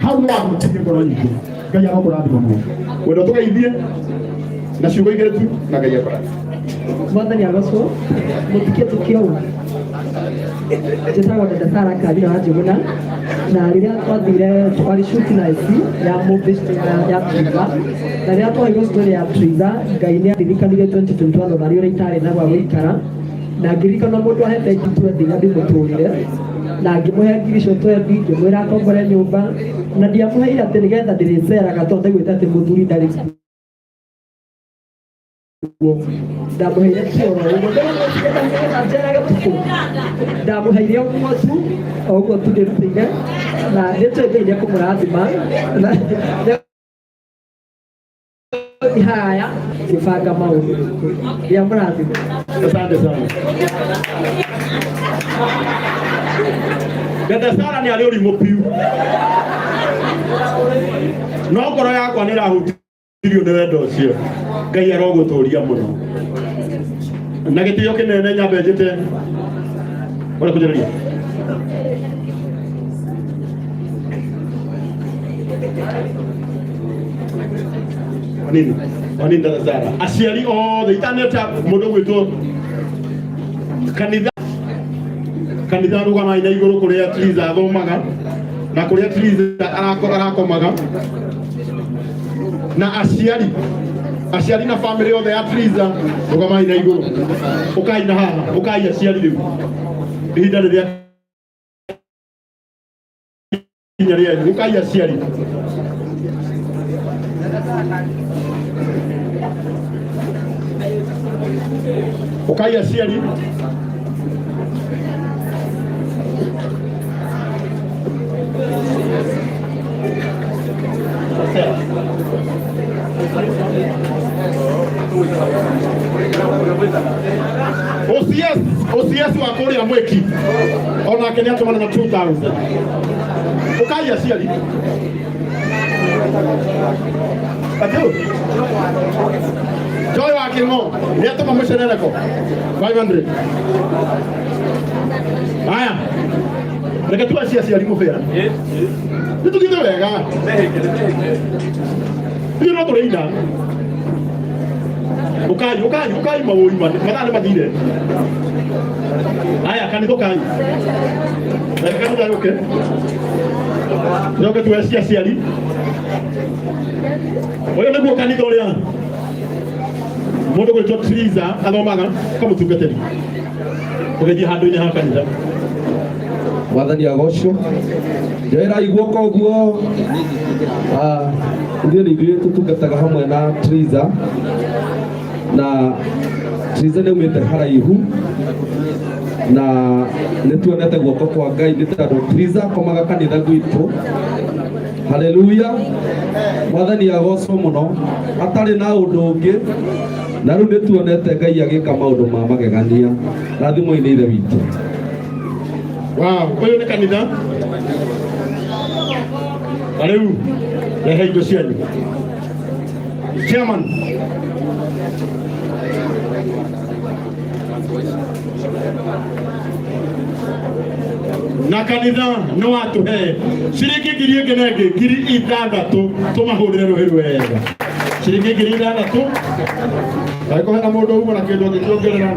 Speaker 1: hau no agutirie ngoro nyingi ngai arokurathima muno wendo tugeithie na ciugo igere tu na ngai akora
Speaker 9: Wathani Agostro mutikie tukio
Speaker 16: njĩtagwo Dada Sara Karira wa Njũgũna, na rĩrĩa twathire twarĩ shoot night ya movie ya Triza, na rĩrĩa twaigua story ya Triza, Ngai nĩ andirikanire 2021 ũthari ũrĩa itarĩ na gwa gũikara, na ngĩririkana mũndũ ahete ngiri 20 na ndĩmũtũrire, na ngĩmũhe ngiri icio 20 ngĩmwĩra akombore nyũmba, na ndiamũheire atĩ nĩgetha ndĩrĩceraga tondũ ndaiguĩte atĩ mũthuri ndarĩ ndamuheire kĩoro ndamuheire ũguo tu ũguo tu ndĩrutĩire na nĩtwĩngĩire kũmũrathima haya ngĩbanga maũndũ rĩa mũrathima.
Speaker 1: Asante sana. Dada Sara nĩ arĩ ũrimũ piu, no ngoro yakwa nĩ ĩrahutirio nĩ wendo ũcio. Ngai arogũtũria mũno na gĩtĩo kĩnene nyambe njĩte ũrĩa kũnjĩrĩria Anini Dada Sara aciari othe itaneta mũndũ gwĩtwo kanitha rũgama ina igũrũ kũrĩa Triza athomaga na kũrĩa Triza arakomaga, na aciari na family yothe ya Triza rũgama ina igũrũ ũkaina haha ũkai aciari rĩu ihinda rĩrĩa kinya rĩu ũkai aciari ũkai aciari OCS wa kũrĩa Mwiki onake nĩ atũmana na 2000 ũkai aciari atũ Joy wa Kĩng'o nĩ atũma mũcerereko 500. Haya, reke tuacie aciari mũbĩra nĩtũthiĩte wega hiyo no tũrĩinda ũkai maũri mathaa nĩ mathire. Haya, kanitha ũkai reke kanitha yũke njoke tuacie aciari. Ũyũ nĩguo kanitha ũrĩa mũndũ gwĩtwo Triza athomaga kamũtungatĩri ũgĩthiĩ handũ-inĩ ha kanitha.
Speaker 5: Mwathani agocwo njoerai guoko ũguo. Ithuĩ nĩ ithuĩ tũtungataga hamwe na Triza, na Triza nĩ aumĩte haraihu na nĩ tuonete guoko kwa Ngai nĩ tondũ Triza komaga kanitha gwitũ. Haleluya, Mwathani agocwo mũno, atarĩ na ũndũ ũngĩ, na rĩu nĩ tuonete Ngai agĩka maũndũ ma magegania. Rathimo-inĩ ithe witũ.
Speaker 1: Wow, ũyũ nĩ kanitha. Na rĩu rehe indo cianyu. Chairman. Na kanitha nĩ watũhe ciringi ngiri ĩngĩ na ĩngĩ ngiri 6 tũmahũrĩre rũhĩ rwega. Ciringi ngiri 6 angĩkorwo hena mũndũ uma na kĩndũ angĩkĩongerera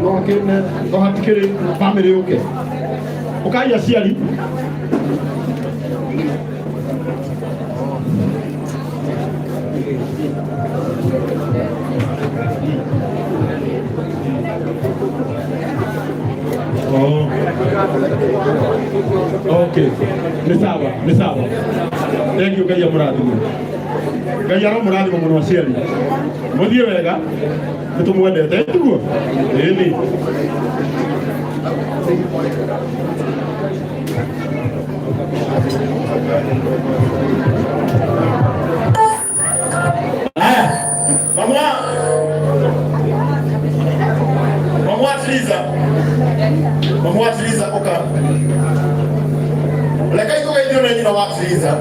Speaker 1: no hatikĩrĩ bamĩrĩ yũke. Ũkai aciari. Okay, ni sawa. Thank you Ngai amũrathime. Ngai aromũrathima mũno aciari. Mũthiĩ wega nĩtũmwendete tiguo. Ĩni. Mama Triza oka. Leka iko ndio nini na Triza.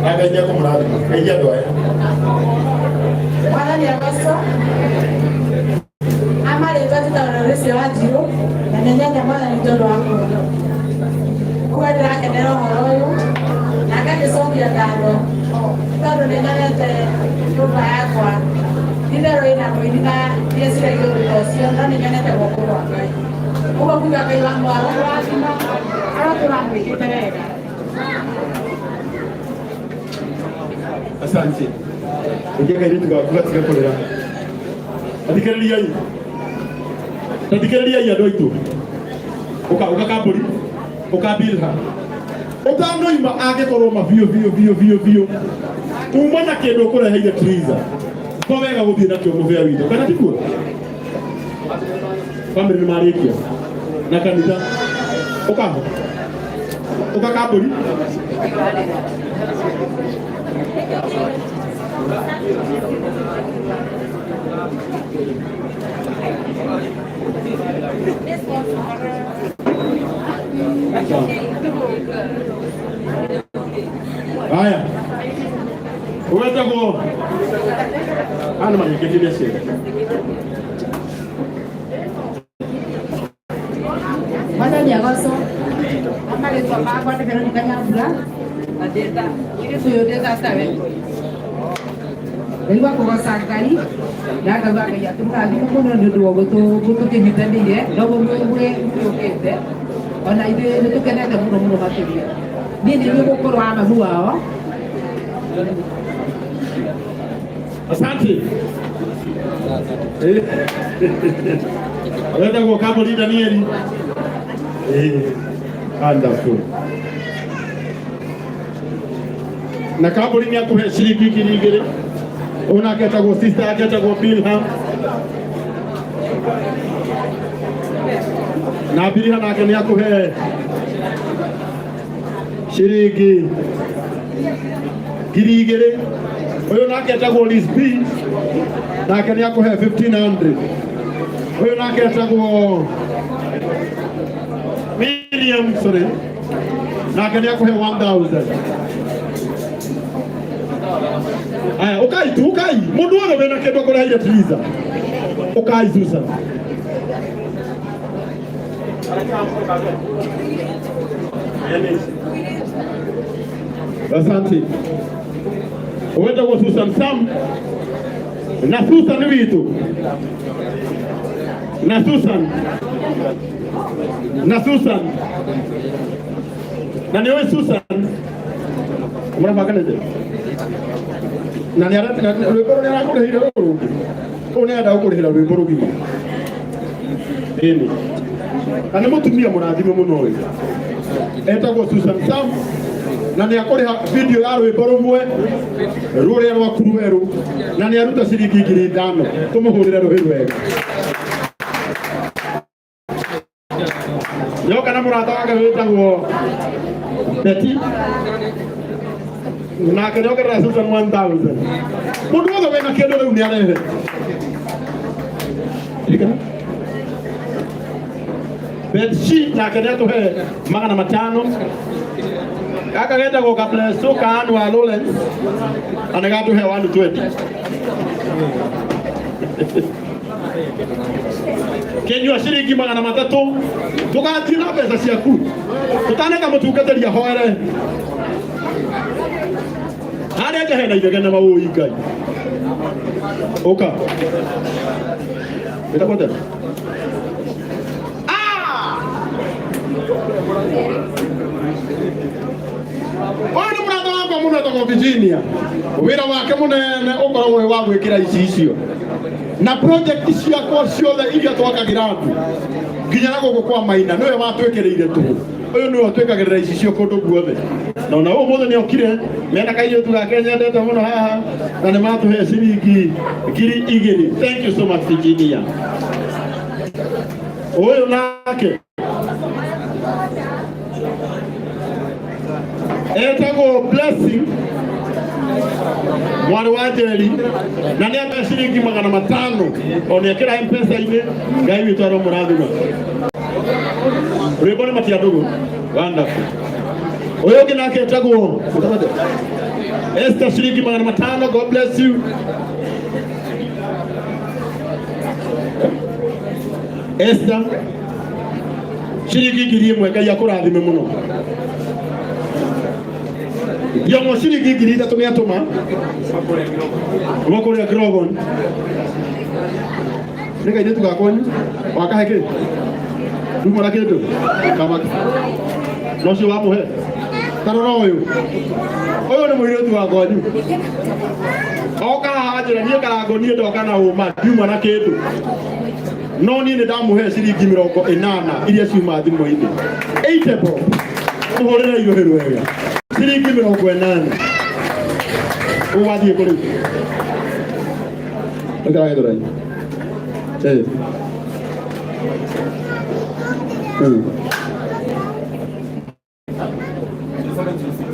Speaker 1: Akaja kumradi. Kaja doa.
Speaker 8: Mwathani agoco amarĩtwo tũtaũrĩcio wa njirũ na nĩnyanya Mwathani tondũ wa kũndũ. Ũguo ndĩrakenera ũhoro ũyũ na ngagĩcokia ngatho tondũ nĩnyonete nyũmba yakwa itherũ ĩna mũini na nĩeciragia ũndũ ũcio no nĩnyonete guoko gwa Ngai.
Speaker 17: ukakuja kailango ala turamwikite wega.
Speaker 1: Asante. Ongea ile tukakuletea kolera. Athikĩrĩria hii. Athikĩrĩria hii andũ aitũ. Uka kamburi. Ukabilha. Utanoima angĩkorwo mabiũ. Uma na kĩndũ ũkũreheire Triza. Kwa wega gũthiĩ nakĩo mũbĩa witũ. Kana tiguo? Bamĩrĩ nĩ marĩkia. Na kanitha. Uka kamburi. Haya. Uweza ana manyeketi bese.
Speaker 17: Mana dia goso. Amale to ba kwa te Veronica Nyambura. Adeta. Ile tuyo deta sabe. Elwa ko sakari. Daga ba ya tumali ko no ndo goto ke mitandire. Dogo mwe ukete. Ona ide to kana da muno materia. Nini yuko kwa ama huwa.
Speaker 1: Asante. Wenda kwa kamburi Danieli. Wonderful. Na kamburi ni akuhe shilingi ngiri. Ona aketagwo sister aketagwo Bilham. Na Bilham nake ni akuhe shilingi ngiri igiri. Uyu nake etagwo Lisby nake ni akuhe 1500. Uyu nake etagwo William sorry nake ni akuhe 1000. Aya ukai mundu wothe wena kindu kureheire Triza ukai Susan. Asante. Uwenda kwa Susan Sam na Susan witu na Susan na niwe Susan murabakana je na ni ara rwimbo ni arakurehire rurugi une ada ukurehira rwimbo rugi ini ana mutumia murathime muno uyu etagwo Susan Sam na ni akuriha video ya rwimbo rumwe ruria rwa kurueru na ni aruta ciringi 5,000 tumuhurire ruhiru wega yo kana murata wake witagwo Betty na kero kera Susan 1000 mundu wothe wena kindu riu ni arehe Betty na kero tuhe 500 kaka geta go kabla soka anu wa Lawrence anaga tuhe 120 Kenyo shiringi 300 tukatina pesa ciaku tutaneka mutungateria hoere hare ngehena ithegene mawui Ngai uka itakwenda Wani murata wakwa muno etagwo Virginia wira wake munene ukorwo wi wa gwikira icio na project ciakwa ciothe iria twakagira andu nginya na guku kwa Maina niwe watwekereire tu uyu niwe twekagirira icio kundu guothe na ona umuthi ni okire mena kaio tu gake nyendete muno haha na ni matuhe ciringi 2,000. Thank you so much Virginia. Uyu nake etagwo Blessing mwana wa Njeri na ni ata ciringi 500 onekera M-Pesa-ini Ngai witu aro murathima rwimbo ni matia ndugu wonderful. Uyu ungi nake etagwo Esther ciringi 500. God bless you. Esther ciringi 1,000 Ngai akurathime muno. Yongo ciringi 3,000 ni atuma wakuria Grogon nika ine tugakwanyu wakaheke Ndugu na kitu kama nocio wa muhe tarora uyu ni muiritu wa gonyu oka hajira nie karango nie ndoka na uma ndiuma na kindu no nie ni ndamuhe ciringi 80 iria ciuma thimu-ini 80 bob muhurira iroheru wega ciringi 80 uwathie kuri ndakara githura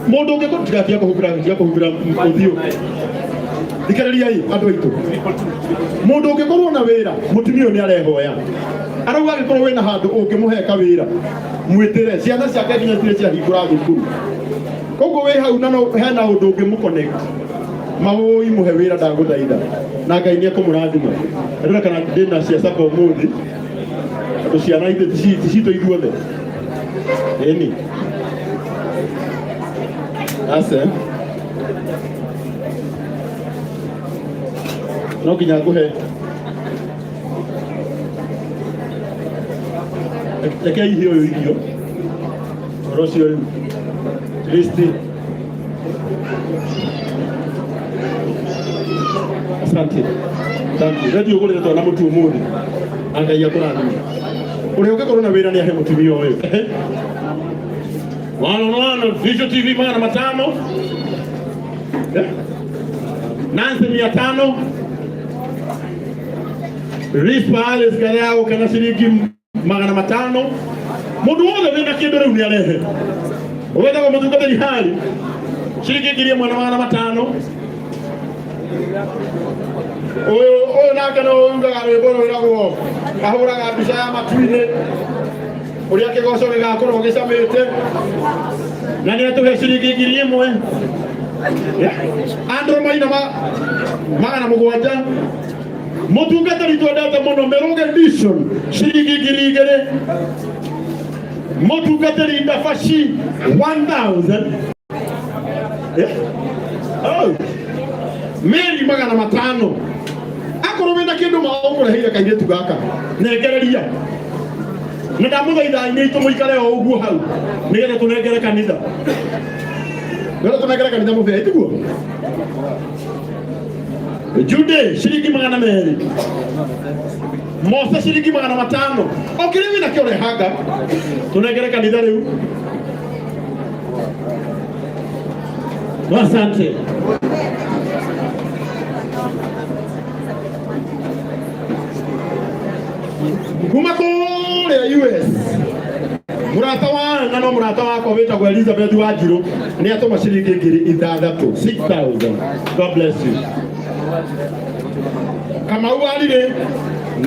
Speaker 1: mundu ungi kutigatia kuhumbira uthio thikariria andu aitu mundu ungikorwo na wira mutumia ni arehoya arauga agikorwo wina handu ungimuheka wira mwitire ciana ciake nginya tire cia hingura thukuru koguo wi hau na no hena undu ungimuconnect mawoi muhe wira ndaguthaitha na Ngai ni akumurathima ndira kana ndina cia saba umuthi andu ciana ithe cito ithuothe eni ase no nginya nguhe reke ihio uyu irio rocio riu listi asante radio ugurire twana mutu umuthi Ngai akurathime uria ungikorwo na wira ni ahe mutumia uyu Wano Visual TV 500 Nancy 500 Rispa Alice Galeao kana shilingi 500 mundu wothe wina kindu riu ni arehe wenda ko mutunga ni hali shilingi ngiri 500 oyo nakana unga rwimbo rwiragwo ahuraga mbica ya matuine uria kigoco gigakorwo gicamite na ni atuhe ciringi ngiri 1 andro maina 700 mutungatari twendete muno Meruge Edition ciringi ngiri 2 mutungatari Ndafashi 1000 Meri 500 akorwo wina kindu maũkũreheire kairĩtu gaka nengereria na ndamuthaitha ini tumuikare o uguo hau nigetha tunengere kanitha muthee tiguo Jude ciringi 200 Mose ciringi 500 okire wina kio rehanga tunengere kanitha riu asante kuma kule US murata wa nano murata wako wetagwo Elizabeth Wanjiru ni atoma ciringi ngiri 6000 God bless you kama uwalile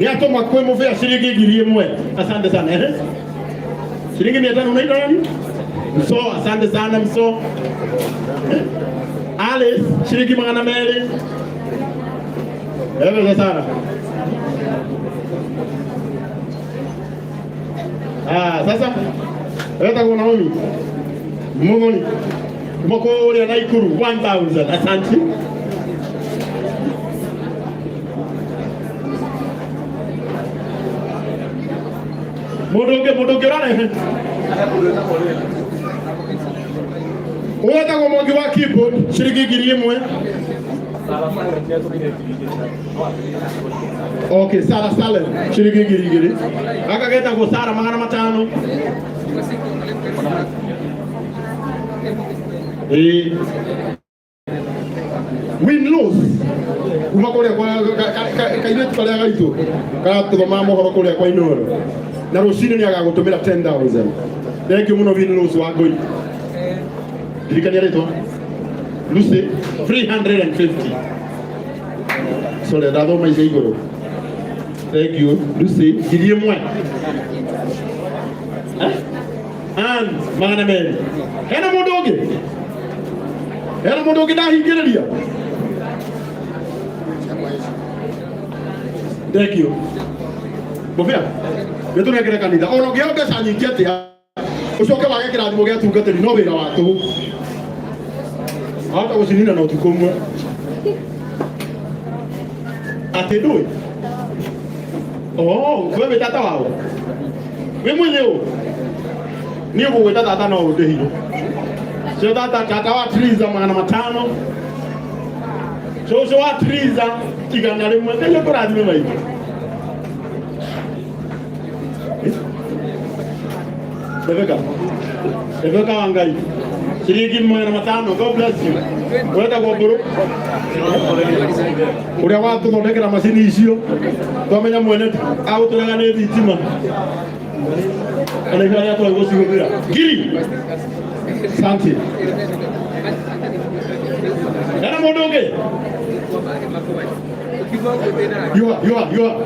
Speaker 1: ni atoma kwe muvea ciringi ngiri 1 asante sana shilingi 500 unaita nani Mso asante sana Mso Alice shilingi 200 ewe sana sasa weta kuna Naomi Mumoni moko ule Naikuru 1000 asante Modoge rane weta kwa mwangi wa keyboard shilingi ngiri 1 Okay, Sara Salem shilingi ngiri akageta kwa Sara 500 win loss umakore kwa kaile tukale gaitu kana tuthoma mohoro kuria kwa Inoro na rucini ni agagutumira 10000 thank you muno win loss wa Ngoi dirikania reto Lucy 350 so le dado mais igoro thank you Lucy ngiri 1 and magana meri hena mundu da hingiriria thank you bofia betu nekere kanitha ono gioke sanyingi atia ucoke wage kirathimo gia tungatiri no wira watu hata gucinina na utuko mwe ati ndui wewe tata wao we mwenyewe ni kuweta tata na ode hiyo sio tata wa Triza 500 so wa Triza igana rimwe ndio kurathime mai Rebecca Wangai shilingi 500. God bless you. Wenda goburu uria watu thondekera macini icio twamenya mwene au turagane thitima ana igaya twa gucihũthĩra ngiri santi yana mũndũ ũngĩ yua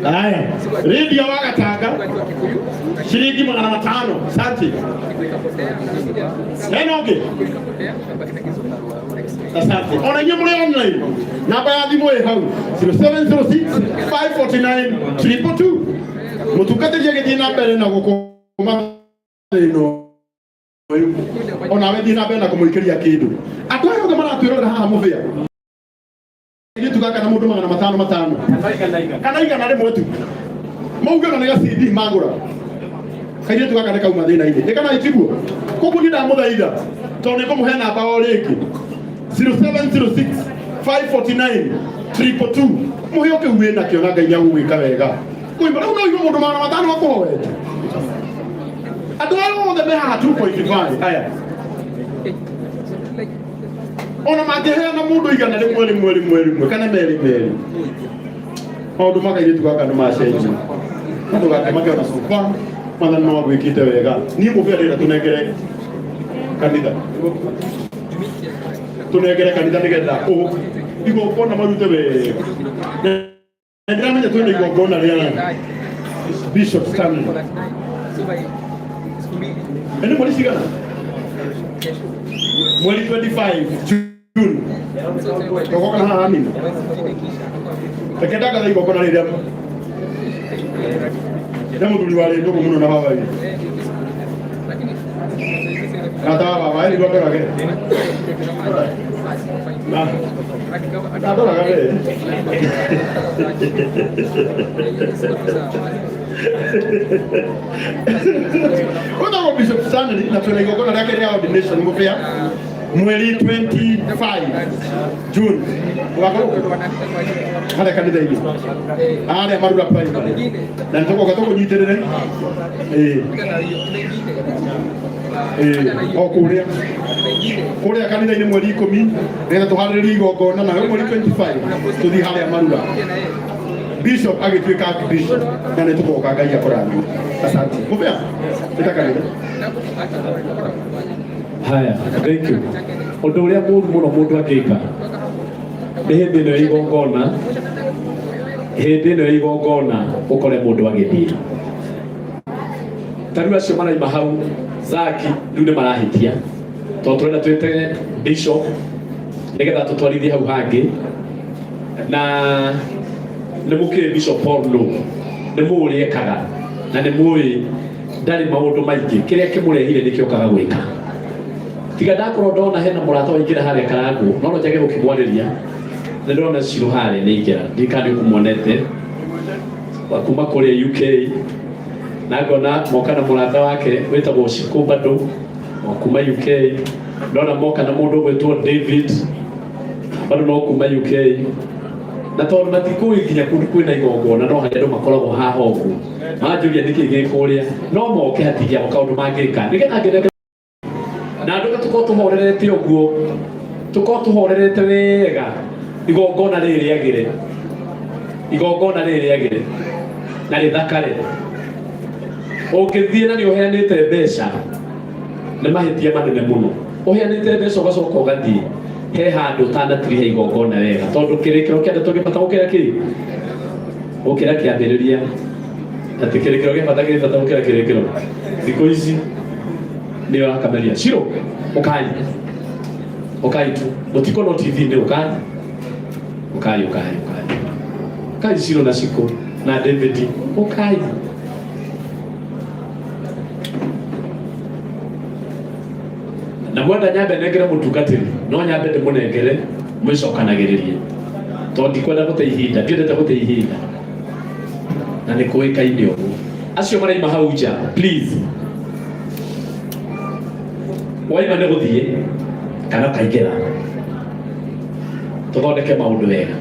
Speaker 1: Haya, redio wagatanga shilingi 500. Asante. Enoge. Asante. Ona nyinyi mle online. Namba ya thimu ĩ hau 0706 549 222. Mutukate je githii na mbere na gukuma ino. Ona we thii na mbere na kumuikeria kindu. Andũ aya othe maratwĩrorera haha mũthĩa. Tugaka na mũndũ 500 kana igana rĩmwe tu maugaga nĩ CD magũra kaire tugaka nĩ kauma thĩna-inĩ nĩ kana itiguo koguo nĩ ndamũthaitha tondũ nĩ kũmũhe namba o rĩngĩ 0706 549 222 mũhe ũkĩu wĩ nakĩo na Ngai agũgwĩka wega kũimba rĩu no igũa mũndũ 500 akũhoete andũ aya othe me haha 2.5 aya ona mangeheana mũndũ igana rĩmwe kana merĩ maũndũ makaire tugaka nĩ macenjia andũ gake makĩona sofa mathani no gwĩkĩte wega niĩ mũbĩa ndĩra tunengere kanitha nĩgetha igongona marute wega na ndĩramenya twĩna igongona rĩa Bishop Stanley ene mweri cigana mweri 25 June togokana haha nini tekendaga igongona rĩrĩa nĩ mũthuri warĩ ndũgũ mũno na baba nata baba ĩrĩ ndorage na ndoraga we Kuna Bishop Stanley na tuna igongona lake rĩa ordination mũbĩa mweri 25 June wakoro hale kanitha hili ale marura primary na nitoko nyiterere kuria kanitha-inĩ mweri 10 nĩgetha tũharĩrĩrie igongona na mweri 25 tũthiĩ harĩa marura Bishop agĩtuĩka Bishop na nĩ tũgoka Ngai akũrathime. Asante mũbĩa ĩtakanĩre.
Speaker 2: Haya, thank you. Ũndũ ũrĩa mũru mũno mũndũ angĩka nĩ hĩndĩ ĩno ya igongona, hĩndĩ ĩno ya igongona ũkore mũndũ agĩthiĩ. Tarĩu acio maraima hau Zaki rĩu nĩ marahĩtia tondũ tũrenda twĩte Bishop nĩgetha tũtwarithie hau hangĩ na nĩ mũkĩrĩ Bishop Paul no nĩ mũũrĩ ekaga na nĩ mũũĩ ndarĩ maũndũ maingĩ kĩrĩa kĩmũrehire nĩkĩo kaga gwĩka. Tiga ndakorwo ndona hena mũrata waingĩra harĩa Karangũ no njage gũkĩmwarĩria nĩ ndĩrona Ciro harĩa nĩ ingĩra ndikandi kũmuonete wa kuma kũrĩa UK na ngona moka na mũrata wake wĩtagwo Shiko bado wa kuma UK ndona moka na mũndũ gwĩtwo David bado no kuma UK na tondũ matikũĩ nginya kũndũ kwĩna igongona no harĩa andũ makoragwo haha ũguo manjũria nĩkĩ gĩkũ ũrĩa no moke hatigia kaũndũ mangĩka nĩgetha ngĩreke na andũ tũkorwo tũhorerete ũguo tũkorwo tũhorerete wega igongona rĩrĩagĩre na rĩthakare ũngĩthiĩ na nĩ ũheanĩte mbeca nĩ mahĩtia manene mũno ũheanĩte mbeca ũgacoka ũgathiĩ he handũ ũtanatiriha igongona wega tondũ kĩrĩkĩro kĩa andũ tũngĩbata gũkĩra kĩ gũkĩra kĩambĩrĩria atĩ kĩrĩkĩro gĩbata gũkĩra kĩrĩkĩro thikũ ici nĩyo akameria Ciro ũkai tu mũtikona TV-inĩ ũkai Ciro na Ciko na David ũkai na mwenda nyambe nengere mũtungatĩri no nyambe ndĩmũnengere mwicokanagĩrĩrie tondũ ndikwenda gũte ihinda, ndiendete gũte ihinda na nĩ kũĩkaine ũguo. Acio maraima hau nja, please waima nĩ gũthiĩ kana kaingĩra tũthondeke maũndũ wega,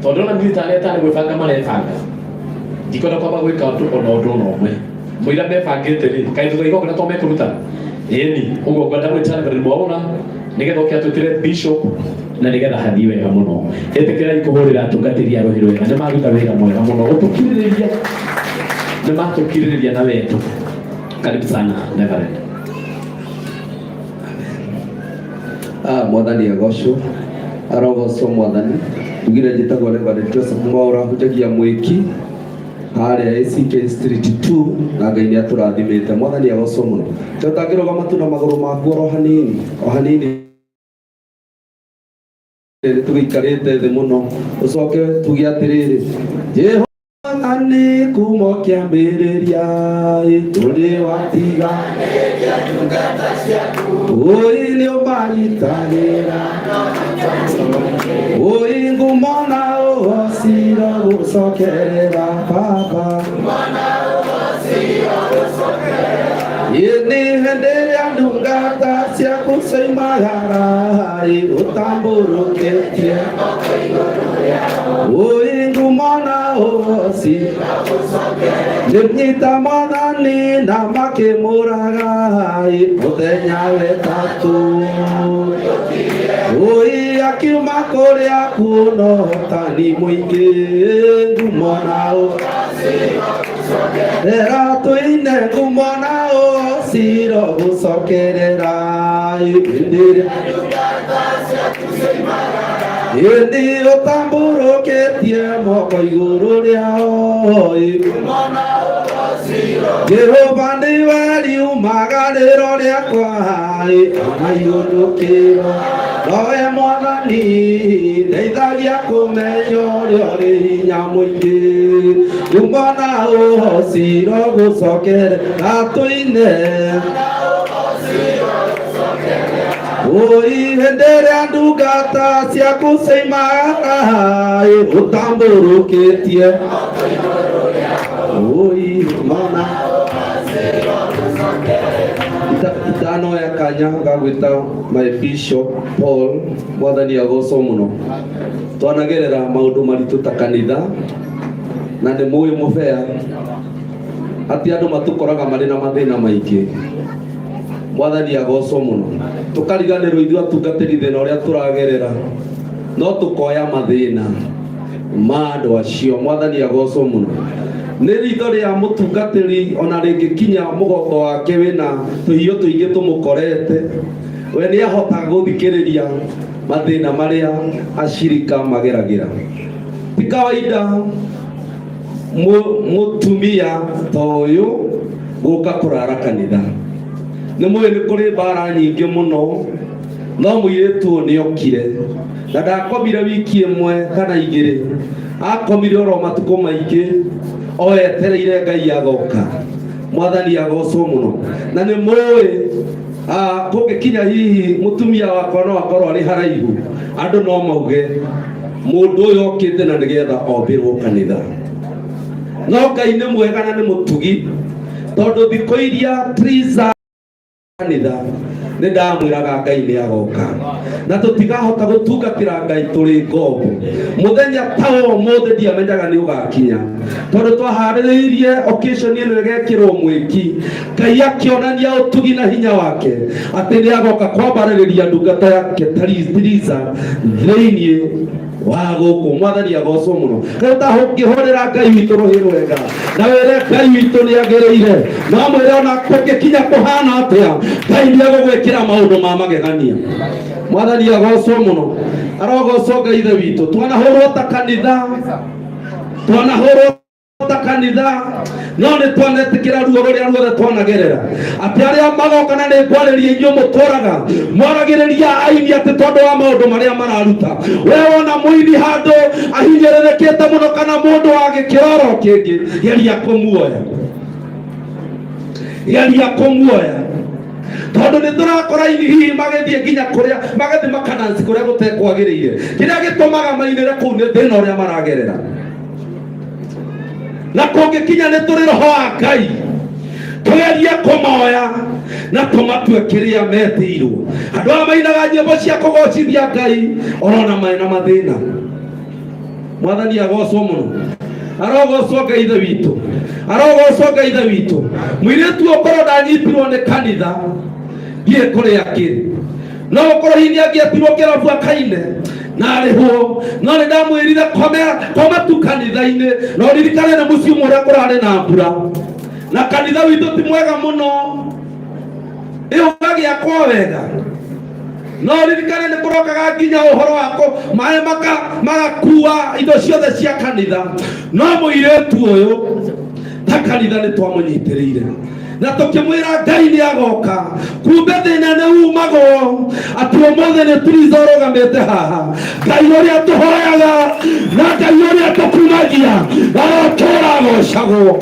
Speaker 2: tondũ ona militarĩ atarĩ gwĩbanga marebanga, ndikwenda kwamba gwĩka ona ũndũ ona ũmwe mũira mebangĩte rĩ, kaĩ thutha igongona to mekũruta ĩni. Ũguo ngwenda gwĩtana mbere mwaona nĩgetha ũkĩa twĩtire bishop na nĩgetha hathiĩ wega mũno. Ĩtĩkĩrai kũhũrĩra atungatĩri a rũhĩ rwega, nĩ maruta wĩra mwega mũno gũtũkirĩrĩria, nĩ matũkirĩrĩria na wendo. Karibu sana Reverend.
Speaker 18: Mwathani agocwo arogocwo Mwathani. Tugire njĩtagwo Reverend Joseph Mwaura, hunjagia mwĩki harĩa ACK Street 2 na Ngai nĩ atũrathimĩte. Mwathani agocwo mũno. Tũtangĩrũgama tu na magũrũ maku o hanini tũgĩikarĩte thĩ mũno, ũcoke tuge atĩrĩrĩ: Jehova nĩ kuma kĩambĩrĩria tũrĩ watiga ndungata ciaku, ũĩ nĩ ũmaritagĩra, ũĩ ngumona ũhocira gũcokerera Baba, ini hĩndĩ ĩrĩa ndungata ciaku cioimagara ũtambũrũkĩtie, ũĩ ngumona ũhoci nĩnyita Mwathani na makĩmũraga mũthenya wetatũ, ũĩ akiuma kũrĩa kuona ũhotani mũingĩ, ngumona era tũine ngumona ũciro gũcokerera ĩndĩ ũtambũrũkĩtie moko igũrũ rĩao, Jehova nĩwe riumagarĩro rĩakwa ona iũndũkĩro, nowe Mwathani ndeithagia kũmenya ũrĩa ũrĩ hinya mũingĩ, ngumona ũhociro gũcokerera tũine, ũĩ hĩndĩ ĩrĩa ndungata ciaku cioimagara ũtambũrũkĩtie, ũĩ ngumona itanoya kanya ga gwĩta my bishop Paul. Mwathani agocwo mũno. Twanagerera maũndũ maritũ ta kanitha na nĩ mũĩ mũbea atĩ andũ matũkoraga marĩ na mathĩna maingĩ. Mwathani agocwo mũno. Tũkariganĩrwo ithuĩ atungatĩri thĩna ũrĩa tũragerera, no tũkoya mathĩna ma andũ acio. Mwathani agocwo mũno. Nĩ ritho rĩa mũtungatĩri ona rĩngĩkinya mũgongo wake wĩna tũhiũ tũingĩ tũmũkorete, we nĩ ahotaga gũthikĩrĩria mathĩna marĩa acirika mageragĩra. Ti kawaida mũtumia ta ũyũ gũka kũrara kanitha. Nĩ mũĩ nĩ kũrĩ mbara nyingĩ mũno, no mũirĩtu nĩ okire na ndakomire wiki ĩmwe kana igĩrĩ, akomire oro matukũ maingĩ oetereire Ngai agoka. Mwathani agocwo mũno. Na nĩ mũĩ kũngĩkinya hihi mũtumia wakwa no akorwo arĩ haraihu, andũ no mauge mũndũ ũyũ okĩte na nĩgetha ombĩrwo kanitha. No Ngai nĩ mwega na nĩ mũtugi, tondũ thikũ iria Triza kanitha nĩ ndamwĩraga Ngai nĩ agoka na tũtigahota gũtungatĩra Ngai tũrĩ ngombo. Mũthenya ta ũmũthĩ ndiamenyaga nĩ ũgakinya, tondũ twaharĩrĩirie occasion ĩno ĩgekĩrwo mwĩki, Ngai akĩonania ũtugi na hinya wake atĩ nĩ agoka kwambararia ndungata yake Triza thĩinĩ wa gũkũ. Mwathani agocwo mũno. Rĩu ta ũngĩhũrĩra Ngai witũ rũhĩ rwega na wĩre Ngai witũ nĩ agĩrĩire, no mwĩre ona kũngĩkinya kũhana atĩa, Ngai nĩ egũgwĩkĩra maũndũ ma magegania. Mwathani agocwo mũno. Arogocwo Ngai ithe witũ. Twanahũrwo ta kanitha, twanahũrwo ta kanitha, no nĩ twanetĩkĩra ruo rũrĩa ruothe twanagerera, atĩ arĩa magoka na nĩ ngwarĩria inyuĩ mũtũraga mwaragĩrĩria aini atĩ tondũ wa maũndũ marĩa mararuta. We wona mũini handũ ahinyĩrĩrĩkĩte mũno kana mũndũ wa gĩkĩroro kĩngĩ, geria kũmuoya, geria kũmuoya. tondu ni turakora hihi magithie nginya kuria magathi makanansi kuria gutekwagiriire kiria gitumaga mainire kuu ni thina uria maragerera na kungikinya ni turi roho wa Ngai tugerie kumoya na tumatue kiria metirwo andu aya mainaga nyimbo cia kugocithia Ngai orona maina mathina mwathani agocwo muno arogocwo Ngai ithe witũ arogocwo Ngai ithe witũ mũirĩtu ũkorwo ndanyitirwo nĩ kanitha thiĩ kũrĩa kĩrĩ no ũkorwo hihi nĩangĩetirwo kĩrabu akaine na arĩhwo no nĩ ndamwĩrire koma tu kanitha-inĩ no ririkane nĩ mũciĩ ũmwe ũrĩa kũrarĩ na mbura na kanitha witũ ti mwega mũno ũgagĩakwo wega no ririkane nĩ kũrokaga nginya ũhoro wako maĩ magakua indo ciothe cia kanitha no mũirĩtu ũyũ ta kanitha nĩ twamũnyitĩrĩire na tũkĩmwĩra Ngai nĩ agoka kumbe thĩna nĩ umagwo atĩ ũmũthĩ nĩ Triza ũrũgamĩte haha Ngai ũrĩa tũhoyaga na Ngai ũrĩa tũkumagia agotũũra agocagwo.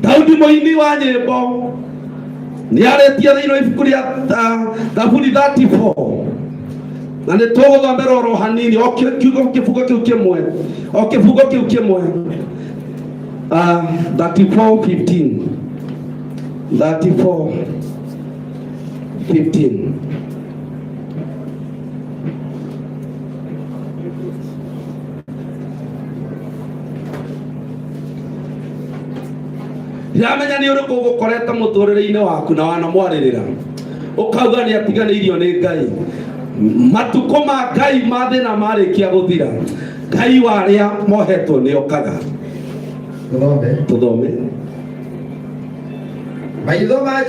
Speaker 18: Daudi mũini wa nyĩmbo nĩ arĩtie thĩinĩ wa ibuku rĩa Zaburi 34 na nĩ tũgũthomera oro hanini o kĩbugo kĩu kĩmwe o kĩbugo kĩu kĩmwe 34:15 Yamenya nĩ ũrĩkũ ũgũkorete mũtũrĩre-inĩ waku na wanamwarĩrĩra ũkauga nĩ atiganĩirio nĩ Ngai matukũ ma Ngai ma thĩna marĩkia gũthira Ngai warĩa mohetwo nĩ okaga. Tuthome maitho ma